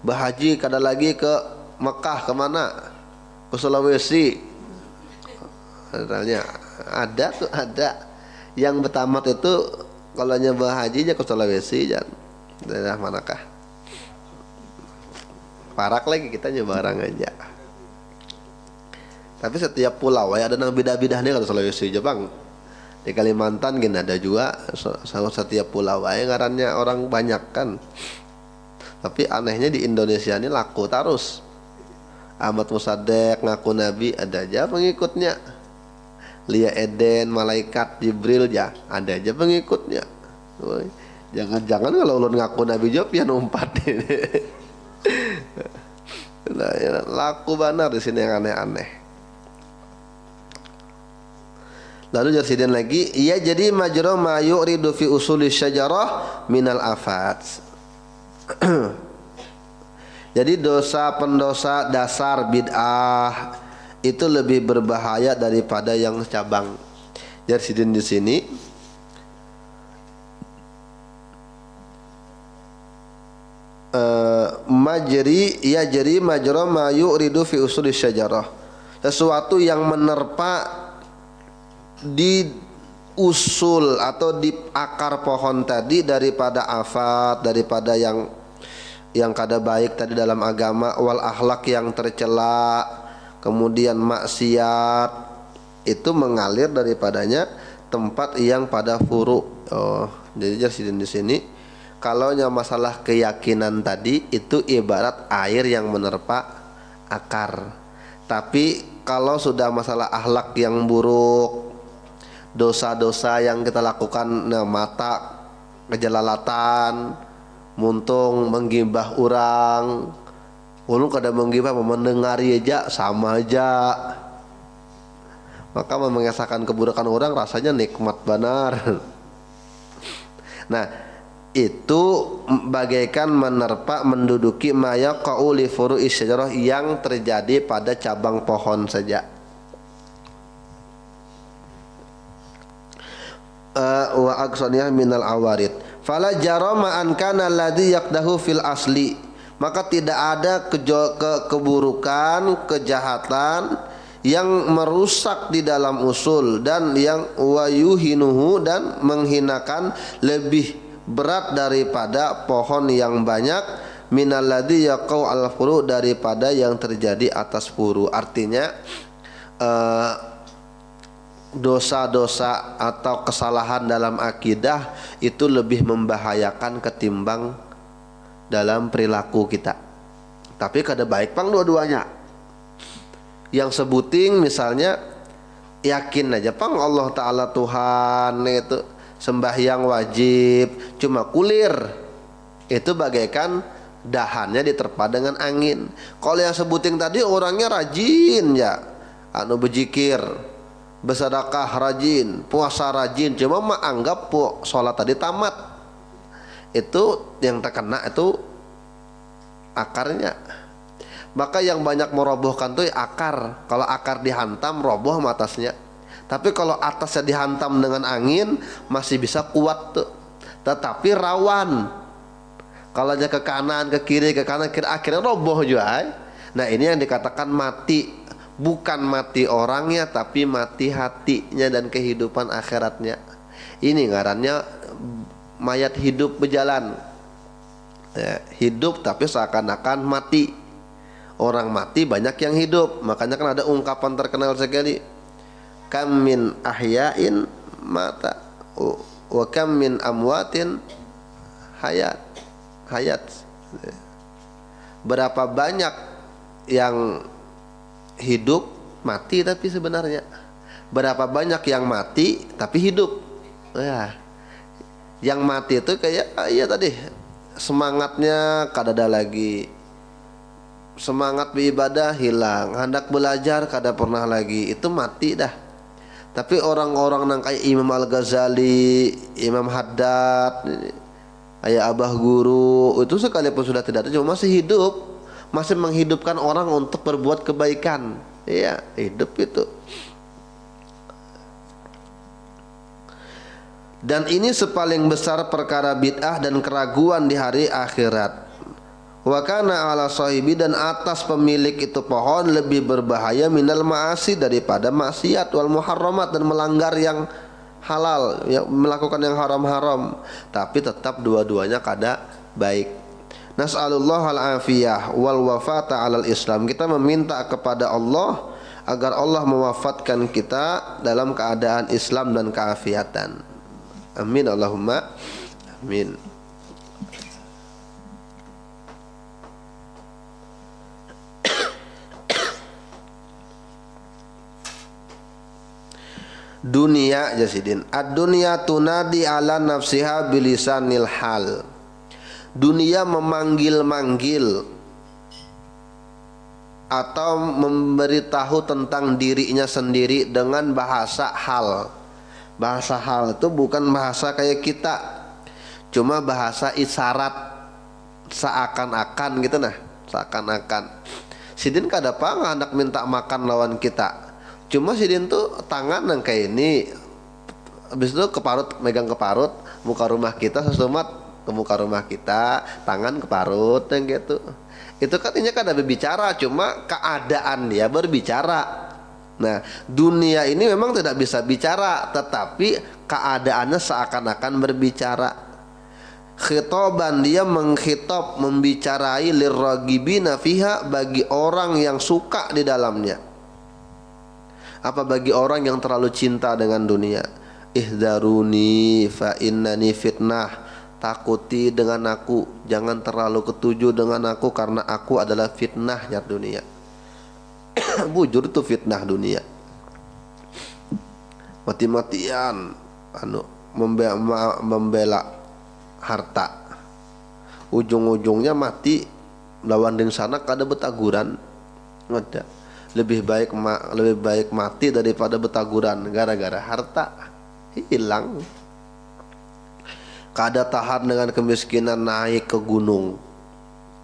bahaji kada lagi ke Mekah, kemana, ke Sulawesi, misalnya ada tuh, ada yang betamat itu kalau nyoba haji aja ke Sulawesi, dan daerah manakah, parak lagi kita nyoba barang aja. Tapi setiap pulau ya ada nang bidah-bidahnya kalau Sulawesi Jepang. Di Kalimantan gini ada juga, setiap pulau ya ngarannya orang banyak kan. Tapi anehnya di Indonesia ini laku terus. Ahmad Musaddiq ngaku nabi, ada aja pengikutnya. Lia Eden, malaikat Jibril ya, ada aja pengikutnya. Jangan-jangan kalau ulun ngaku nabi jawab ya numpat. Nah, ya, laku benar di sini yang aneh-aneh. Lalu jarsidin lagi, ia jadi majra ma yu'ridu fi usuli syajarah minal afat. Jadi dosa pendosa dasar bid'ah itu lebih berbahaya daripada yang cabang. Jarsidin di sini jadi majra ma yu'ridu fi usuli syajarah, sesuatu yang menerpa di usul atau di akar pohon tadi daripada afat, daripada yang kada baik tadi dalam agama, wal akhlak yang tercela, kemudian maksiat, itu mengalir daripadanya tempat yang pada furu. Jadi di sini kalau masalah keyakinan tadi itu ibarat air yang menerpa akar. Tapi kalau sudah masalah akhlak yang buruk, dosa-dosa yang kita lakukan, mata kejelalatan, muntung menggibah orang, ulun kada menggibah, mendengari aja sama aja, maka mengesahkan keburukan orang rasanya nikmat benar. Nah, itu bagaikan menerpa, menduduki maya qauli furu'is syajarah, yang terjadi pada cabang pohon saja. Wa aqsaniyah minal awarid fala jarama an kana alladhi yaqdahu fil asli, maka tidak ada keburukan, kejahatan yang merusak di dalam usul dan yang wayuhinuhu, dan menghinakan lebih berat daripada pohon yang banyak, minalladzi yaqau al furu, daripada yang terjadi atas furu. Artinya dosa-dosa atau kesalahan dalam akidah itu lebih membahayakan ketimbang dalam perilaku kita. Tapi kada baik pang dua-duanya. Yang sebuting misalnya yakin aja pang Allah Ta'ala Tuhan, itu sembahyang wajib cuma kulir, itu bagaikan dahannya diterpa dengan angin. Kalau yang sebuting tadi orangnya rajin ya, berzikir, bersedekah rajin, puasa rajin, cuma menganggap sholat tadi tamat, itu yang terkena itu akarnya. Maka yang banyak merobohkan tuh akar. Kalau akar dihantam roboh atasnya. Tapi kalau atasnya dihantam dengan angin masih bisa kuat tuh, tetapi rawan. Kalau aja ke kanan, ke kiri, ke kanan, kiri, akhirnya roboh juga. Nah, ini yang dikatakan mati. Bukan mati orangnya, tapi mati hatinya dan kehidupan akhiratnya. Ini ngarannya mayat hidup berjalan, ya, hidup tapi seakan-akan mati. Orang mati banyak yang hidup. Makanya kan ada ungkapan terkenal sekali, kam min ahya'in mata wa kam min amwatin hayat. berapa banyak yang hidup mati tapi sebenarnya berapa banyak yang mati tapi hidup. Ya, yang mati itu kayak ya tadi semangatnya kada ada lagi, semangat beribadah hilang, hendak belajar kada pernah lagi, itu mati dah. Tapi orang-orang nang kayak Imam Al-Ghazali, Imam Haddad, ayah Abah Guru, itu sekalipun sudah tidak ada cuma masih hidup, masih menghidupkan orang untuk berbuat kebaikan. Iya, hidup itu. Dan ini sepaling besar perkara bid'ah dan keraguan di hari akhirat. Wa kana ala sahibi, dan atas pemilik itu pohon lebih berbahaya minal ma'asi, daripada maksiat, wal muharramat, dan melanggar yang halal, ya, melakukan yang haram-haram. Tapi tetap dua-duanya kada baik. Nas'alullah al-afiyah wal wafata alal Islam. Kita meminta kepada Allah agar Allah mewafatkan kita dalam keadaan Islam dan keafiatan. Amin Allahumma amin. Dunia jasidin. Ad-dunya tunadi ala nafsiha bilisanil hal. Dunia memanggil-manggil atau memberitahu tentang dirinya sendiri dengan bahasa hal. Bahasa hal itu bukan bahasa kayak kita, cuma bahasa isyarat, seakan-akan gitu nah, seakan-akan. Sidin kada apa hendak minta makan lawan kita. Cuma sidin tuh tangan yang kayak ini, habis itu keparut, megang keparut muka rumah kita, sesumat ke muka rumah kita, tangan keparut yang gitu. Itu katanya kada berbicara, cuma keadaan dia berbicara. Nah, dunia ini memang tidak bisa bicara, tetapi keadaannya seakan-akan berbicara. Khitoban, dia mengkhitab, membicarai lirragibina fiha, bagi orang yang suka di dalamnya. Apa bagi orang yang terlalu cinta dengan dunia. Ihdaruni fa innani fitnah, takuti dengan aku, jangan terlalu ketuju dengan aku karena aku adalah fitnahnya dunia. Bujur itu fitnah dunia. Mati-matian membela harta, ujung-ujungnya mati lawan deng sana kada betaguran. Ada lebih baik mati daripada betaguran gara-gara harta hilang. Kada tahan dengan kemiskinan, naik ke gunung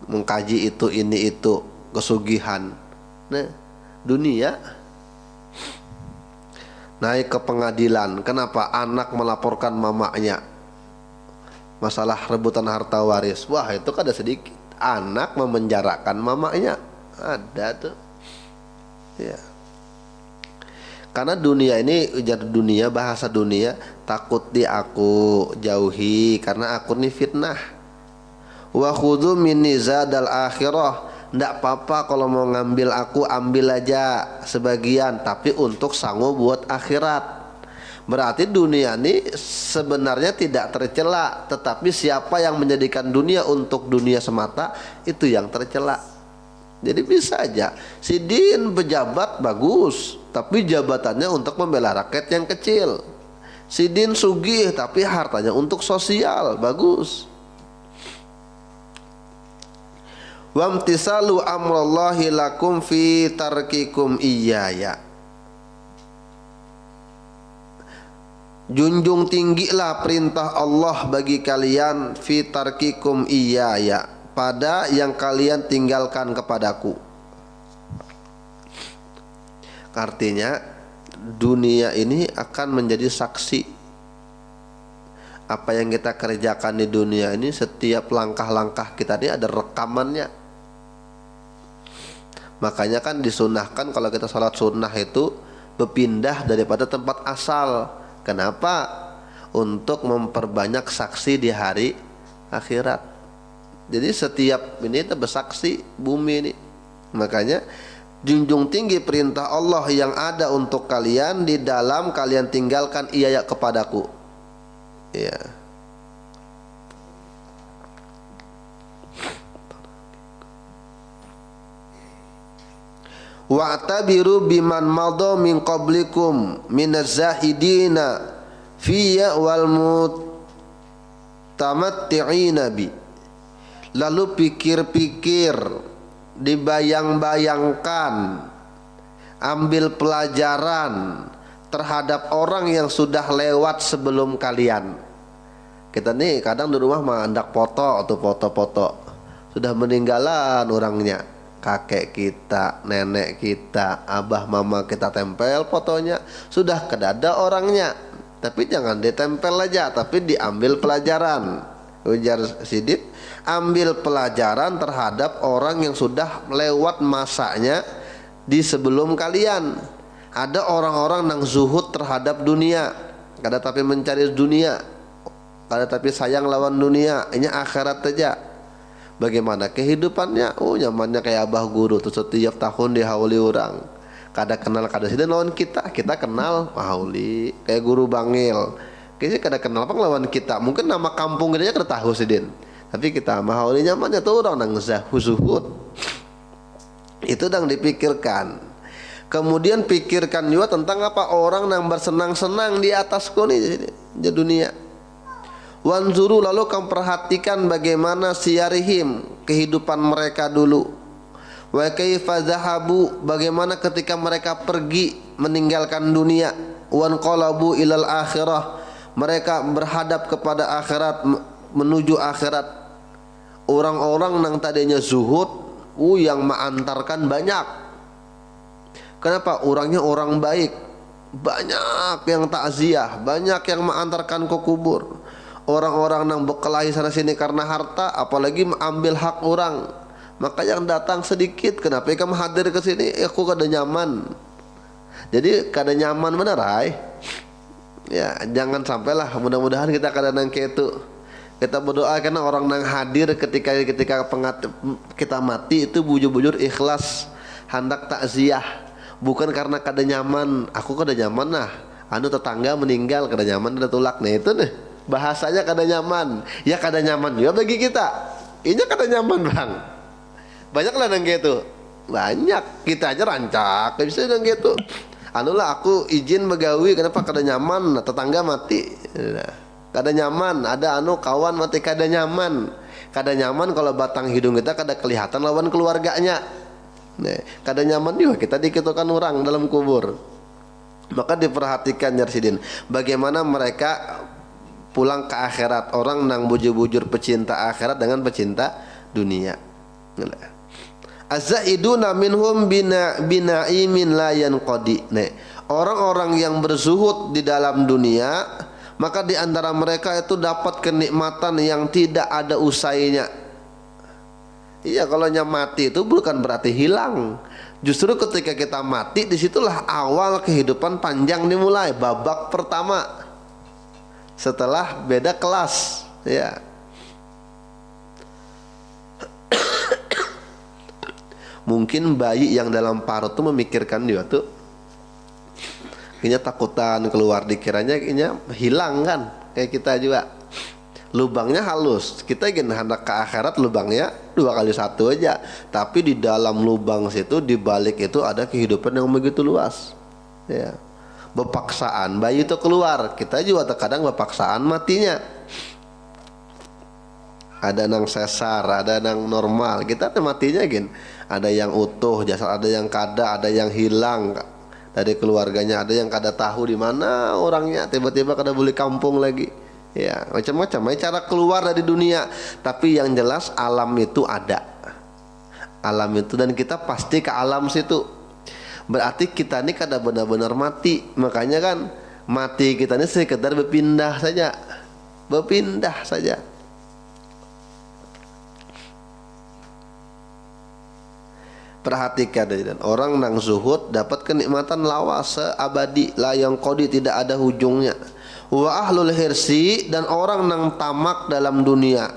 mengkaji itu ini itu, kesugihan. Nah, dunia. Naik ke pengadilan, kenapa? Anak melaporkan mamanya masalah rebutan harta waris. Wah, itu kada sedikit. Anak memenjarakan mamanya, ada tuh. Ya. Karena dunia ini, ujar dunia, bahasa dunia, takut di aku jauhi karena aku ini fitnah. Wa khudhu minni zadal akhirah. Ndak apa-apa kalau mau ngambil aku, ambil aja sebagian, tapi untuk sanggup buat akhirat. Berarti dunia ini sebenarnya tidak tercela, tetapi siapa yang menjadikan dunia untuk dunia semata, itu yang tercela. Jadi bisa aja Sidin pejabat bagus, tapi jabatannya untuk membela rakyat yang kecil. Sidin sugih, tapi hartanya untuk sosial, bagus. Wamtisalu amrallahi lakum fi tarkikum iyaya. Junjung tinggilah perintah Allah bagi kalian, fi tarkikum iyaya, pada yang kalian tinggalkan kepadaku. Artinya dunia ini akan menjadi saksi. Apa yang kita kerjakan di dunia ini, setiap langkah-langkah kita ini ada rekamannya. Makanya kan disunahkan kalau kita sholat sunnah itu berpindah daripada tempat asal. Kenapa? Untuk memperbanyak saksi di hari akhirat. Jadi setiap ini itu bersaksi bumi ini. Makanya junjung tinggi perintah Allah yang ada untuk kalian di dalam kalian tinggalkan iyaya kepadaku. Ya. wa'tabiru biman madha min qablikum minaz zahidina fiyya wal mutamatti'ina bi. Lalu pikir-pikir, dibayang-bayangkan, ambil pelajaran terhadap orang yang sudah lewat sebelum kalian. Kita nih kadang di rumah mah hendak foto atau foto-foto, sudah meninggalan orangnya, kakek kita, nenek kita, abah mama kita tempel fotonya, sudah kedada orangnya. Tapi jangan ditempel aja, tapi diambil pelajaran. Ujar Sidit, ambil pelajaran terhadap orang yang sudah lewat masanya di sebelum kalian. Ada orang-orang yang zuhud terhadap dunia, kada tapi mencari dunia, kada tapi sayang lawan dunia, ini akhirat saja. Bagaimana kehidupannya? Oh, nyamannya kayak abah guru tuh setiap tahun dihauli orang. Kada kenal kada sih lawan kita kenal mahauli kayak guru bangil. Kayaknya kada kenal apa lawan kita. Mungkin nama kampung kita kada tahu sih din. Tapi kita mahauli nyamannya tuh orang nang zuhud. Itu yang dipikirkan. Kemudian pikirkan juga tentang apa orang yang bersenang-senang di atasku nih di dunia. Wanzuru, lalu kamu perhatikan bagaimana siyarihim, kehidupan mereka dulu. Wa kaifa zahabu, bagaimana ketika mereka pergi meninggalkan dunia. Wan qalabu ilal akhirah, mereka berhadap kepada akhirat, menuju akhirat. Orang-orang yang tadinya zuhud, yang mengantarkan banyak. Kenapa? Orangnya orang baik, banyak yang takziah, banyak yang mengantarkan ke kubur. Orang-orang yang berkelahi sana sini karena harta, apalagi mengambil hak orang, maka yang datang sedikit. Kenapa kamu hadir ke sini? Aku kada nyaman. Jadi kada nyaman benar, ay. Ya, jangan sampailah. Mudah-mudahan kita kada nang itu. Kita berdoa karena orang yang hadir ketika kita mati itu bujur-bujur ikhlas, hendak takziah. Bukan karena kada nyaman, aku kada nyaman nah. Anu tetangga meninggal kada nyaman ada tulak. Nah itu nih bahasanya kada nyaman. Ya kada nyaman juga bagi kita. Ini kada nyaman bang. Banyak lah nang gitu. Banyak. Kita aja rancak. Bisa nang gitu. Anu lah aku izin begawi kenapa kada nyaman. Tetangga mati. Nah, kada nyaman. Ada anu kawan mati kada nyaman. Kada nyaman kalau batang hidung kita kada kelihatan lawan keluarganya. Nah, kada nyaman juga kita dikitukan orang dalam kubur. Maka diperhatikan Yarsidin, bagaimana mereka pulang ke akhirat. Orang nang bujur-bujur pecinta akhirat dengan pecinta dunia. Az-zaiduna minhum binaimin la yanqadi. Nah, orang-orang yang berzuhud di dalam dunia, maka di antara mereka itu dapat kenikmatan yang tidak ada usainya. Iya, kalau mati itu bukan berarti hilang. Justru ketika kita mati, disitulah awal kehidupan panjang dimulai. Babak pertama setelah beda kelas. Ya. Mungkin bayi yang dalam parut itu memikirkan dia tuh, kayaknya takutan keluar, dikiranya kayaknya hilang kan, kayak kita juga. Lubangnya halus, kita ingin hendak ke akhirat lubangnya 2x1 aja. Tapi di dalam lubang situ, di balik itu ada kehidupan yang begitu luas. Ya, bepaksaan bayi itu keluar, kita juga terkadang bepaksaan matinya. Ada nang sesar, ada nang normal, kita matinya gin. Ada yang utuh jasad, ada yang kada, ada yang hilang dari keluarganya, ada yang kada tahu di mana orangnya, tiba-tiba kada boleh kampung lagi. Ya, macam-macam cara keluar dari dunia. Tapi yang jelas alam itu ada. Alam itu, dan kita pasti ke alam situ. Berarti kita ini kada benar-benar mati. Makanya kan mati kita ini sekedar berpindah saja. Berpindah saja. Perhatikan, dan orang nang zuhud dapat kenikmatan lawas seabadi, la yang qadi, tidak ada ujungnya. Wa ahlul hirsi, dan orang nang tamak dalam dunia,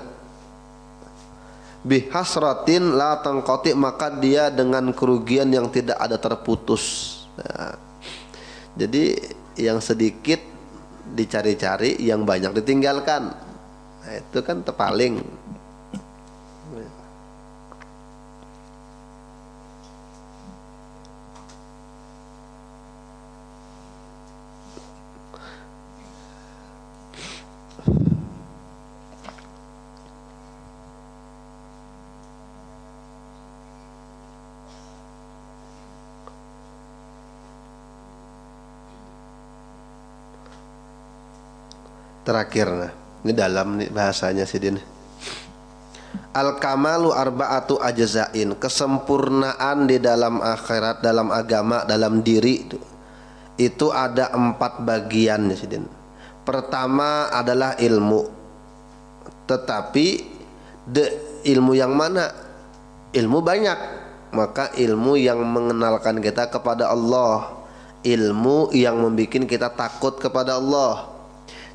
bihasratin la tanqati, maka dia dengan kerugian yang tidak ada terputus. Nah, jadi yang sedikit dicari-cari, yang banyak ditinggalkan. Nah, itu kan terpaling. terakhir. Nah, ini dalam nih bahasanya Sidin. Al-kamalu arba'atu ajza'in, kesempurnaan di dalam akhirat, dalam agama, dalam diri itu ada 4 bagian ya Sidin. Pertama adalah ilmu. Tetapi ilmu yang mana? Ilmu banyak. Maka ilmu yang mengenalkan kita kepada Allah, ilmu yang membuat kita takut kepada Allah.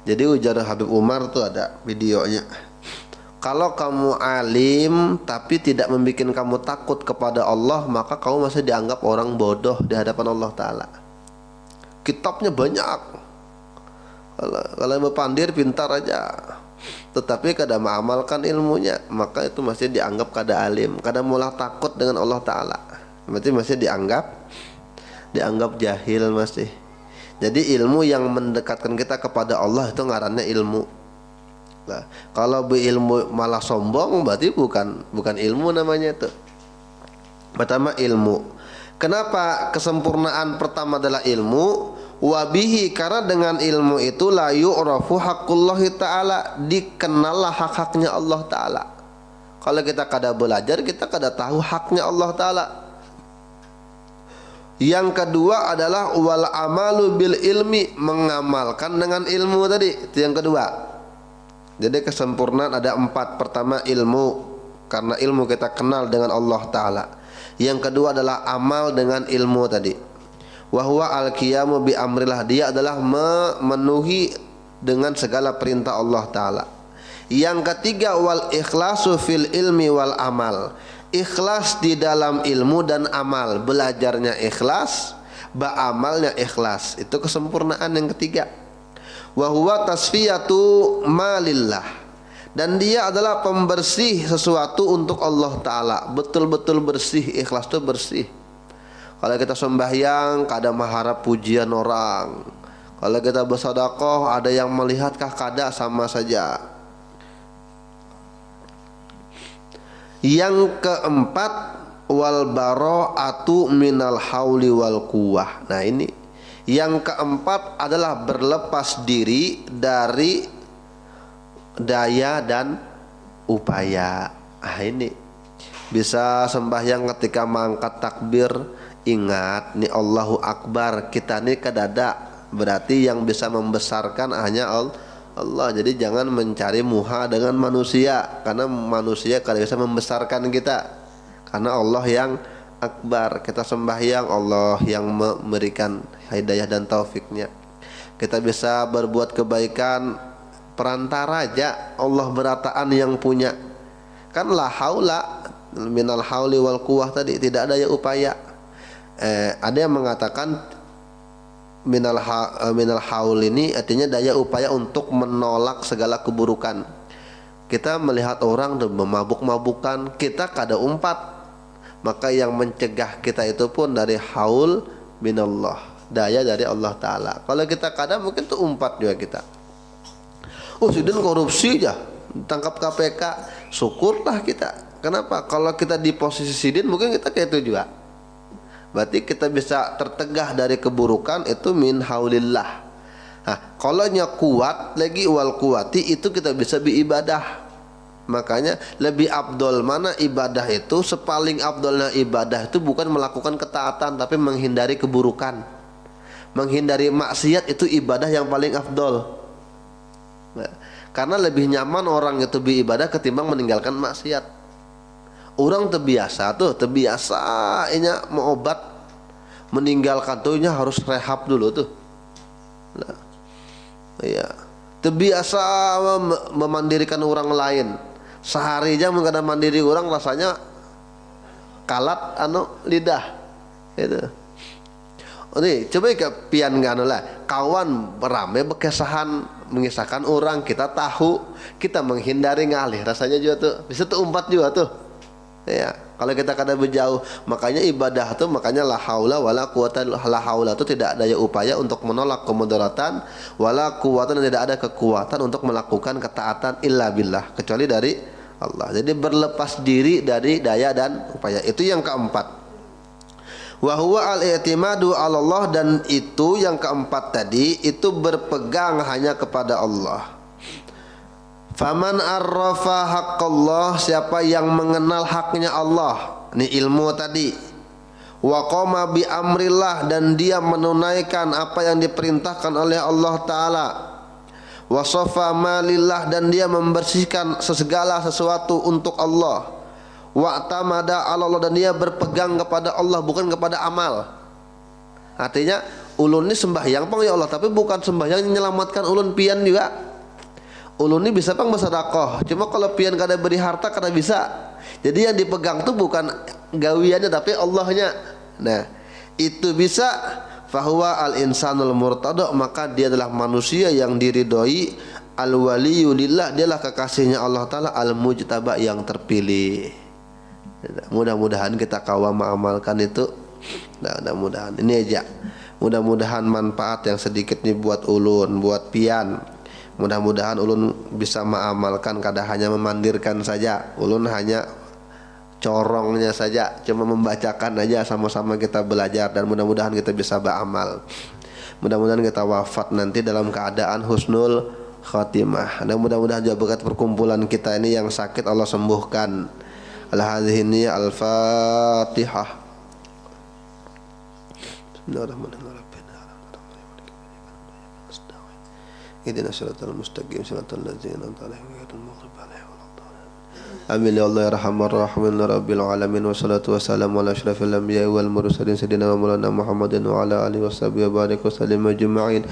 Jadi ujar Habib Umar tuh ada videonya. Kalau kamu alim tapi tidak membuat kamu takut kepada Allah, maka kamu masih dianggap orang bodoh di hadapan Allah Ta'ala. Kitabnya banyak, kalau mau pandir pintar aja, tetapi kada mengamalkan ilmunya, maka itu masih dianggap kada alim, kada mulah takut dengan Allah Ta'ala. Berarti masih dianggap jahil masih. Jadi ilmu yang mendekatkan kita kepada Allah itu ngarannya ilmu. Nah, kalau berilmu malah sombong berarti bukan ilmu namanya itu. Pertama ilmu. Kenapa kesempurnaan pertama adalah ilmu? Wabihi, karena dengan ilmu itu la yu'rafu haqqullahi ta'ala, dikenallah hak-haknya Allah Ta'ala. Kalau kita kada belajar, kita kada tahu haknya Allah Ta'ala. Yang kedua adalah wal amalu bil ilmi, mengamalkan dengan ilmu tadi. Itu yang kedua. Jadi kesempurnaan ada 4. Pertama ilmu, karena ilmu kita kenal dengan Allah Ta'ala. Yang kedua adalah amal dengan ilmu tadi. Wahwa al-qiyamu bi amrillah, dia adalah memenuhi dengan segala perintah Allah Ta'ala. Yang ketiga wal ikhlasu fil ilmi wal amal, ikhlas di dalam ilmu dan amal. Belajarnya ikhlas, beramalnya ikhlas. Itu kesempurnaan yang ketiga. Wahwa tasfiyatu malillah, dan dia adalah pembersih sesuatu untuk Allah Ta'ala. Betul-betul bersih, ikhlas itu bersih. Kalau kita sembahyang kada mengharap pujian orang. Kalau kita bersedekah ada yang melihatkah? Kada, sama saja. Yang keempat wal bara'atu minal hauli wal quwwah. Nah ini yang keempat adalah berlepas diri dari daya dan upaya. Ini bisa sembahyang ketika mengangkat takbir, ingat nih Allahu Akbar, kita nih kadada, berarti yang bisa membesarkan hanya Allah. Jadi jangan mencari muha dengan manusia, karena manusia kada bisa membesarkan kita, karena Allah yang akbar. Kita sembahyang, Allah yang memberikan hidayah dan taufiknya. Kita bisa berbuat kebaikan perantara aja, Allah berataan yang punya. Kan la haula minal hauli wal quwwah tadi, tidak ada upaya. Ada yang mengatakan minal haul ini artinya daya upaya untuk menolak segala keburukan. Kita melihat orang memabuk-mabukan, kita kada umpat, maka yang mencegah kita itu pun dari haul minallah, daya dari Allah Ta'ala. Kalau kita kada, mungkin tuh umpat juga kita. Sudah korupsi aja, tangkap KPK, syukurlah kita. Kenapa? Kalau kita di posisi sidin, mungkin kita kayak itu juga. Berarti kita bisa tertegah dari keburukan, itu min haulillah. Nah, kalau nya kuat lagi wal kuwati, itu kita bisa beribadah. Makanya lebih abdol mana ibadah itu? Sepaling abdolnya ibadah itu bukan melakukan ketaatan, tapi menghindari keburukan, menghindari maksiat. Itu ibadah yang paling abdol. Nah, karena lebih nyaman orang itu beribadah ketimbang meninggalkan maksiat. Orang terbiasa ini mau obat, meninggalkan tuhnya harus rehab dulu tuh. Nah, iya, terbiasa memandirikan orang lain. Sehari aja mengada mandiri orang, rasanya kalat lidah. Itu. Nih, coba ke pian lah. Kawan rame bekesahan mengisahkan orang, kita tahu, kita menghindari ngalih, rasanya juga tuh. Bisa tuh umpat juga tuh. Ya, kalau kita kada berjauh, makanya ibadah tuh, makanya la haula wala quwata, la haula itu tidak daya upaya untuk menolak kemudaratan, wala quwata, tidak ada kekuatan untuk melakukan ketaatan illa billah, kecuali dari Allah. Jadi berlepas diri dari daya dan upaya. Itu yang keempat. Wa huwa al-i'timadu 'ala Allah, dan itu yang keempat tadi itu berpegang hanya kepada Allah. Faman arrafa haqqallah, siapa yang mengenal haknya Allah, ini ilmu tadi. Wa qama bi amrillah, dan dia menunaikan apa yang diperintahkan oleh Allah Ta'ala. Wa safa malillah, dan dia membersihkan segala sesuatu untuk Allah. Wa tamada ala Allah, dan dia berpegang kepada Allah, bukan kepada amal. Artinya ulun ini sembahyang pang ya Allah, tapi bukan sembahyang yang menyelamatkan ulun pian juga. Ulun ini bisa pang bersedekah, cuma kalau pian kada beri harta kada bisa. Jadi yang dipegang tuh bukan gawiannya tapi Allahnya. Nah, itu bisa. Fahuwa al-insanul murtada, maka dia adalah manusia yang diridhoi. Al-waliyyu lillah, dialah kekasihnya Allah Ta'ala. Al-mujtaba, yang terpilih. Mudah-mudahan kita kawam mengamalkan itu. Nah, mudah-mudahan ini aja. Mudah-mudahan manfaat yang sedikit nih buat ulun, buat pian. Mudah-mudahan ulun bisa mengamalkan, kada hanya memandirkan saja. Ulun hanya corongnya saja, cuma membacakan aja, sama-sama kita belajar, dan mudah-mudahan kita bisa beramal. Mudah-mudahan kita wafat nanti dalam keadaan husnul khatimah. Dan mudah-mudahan juga berkat perkumpulan kita ini yang sakit Allah sembuhkan. Al-hadhini al-Fatihah. Bismillahirrahmanirrahim. Ihdina siratal mustaqim, siratal ladzina an'amta 'alaihim ghairil maghdubi 'alaihim waladdallin. Amin ya Allah ya Rahman Rahimin rabbil alamin, wassalatu wassalamu ala asyrafil anbiya'i wal mursalin sayyidina wa maulana Muhammadin wa ala alihi washabihi wa barik wa sallim ajma'in.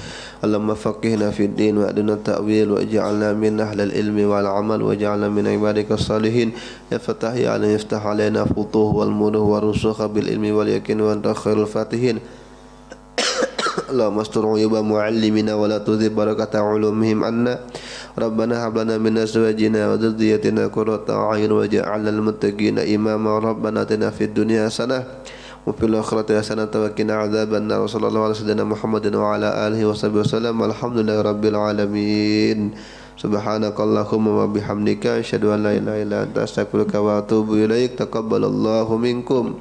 Allahumma faqihna fid din wa adina ta'wil, wa ij'alna min ahlil ilmi wal amal, wa ij'alna min ibadikas salihin. Ya Fatah ya alim, iftah alaina futuh wal munuh wa rusukha bil ilmi wal yakin, wa anta khairul fatihin. Allahumma astur uyuba muallimina wa la tudhib barakata ulumihim anna. Rabbana hab lana min azwajina wa dhurriyyatina qurrata a'yun waj'alna lil muttaqina imama. Rabbana atina fid dunya hasanah wa fil akhirati hasanah wa qina adzabannar. Sallallahu alaihi wasallam Muhammadin wa ala alihi washabihi wasallam. Alhamdulillahi rabbil alamin. Subhanakallahumma wa bihamdika asyhadu an la ilaha illa anta astaghfiruka wa atubu ilaik. Taqabbalallahu minkum.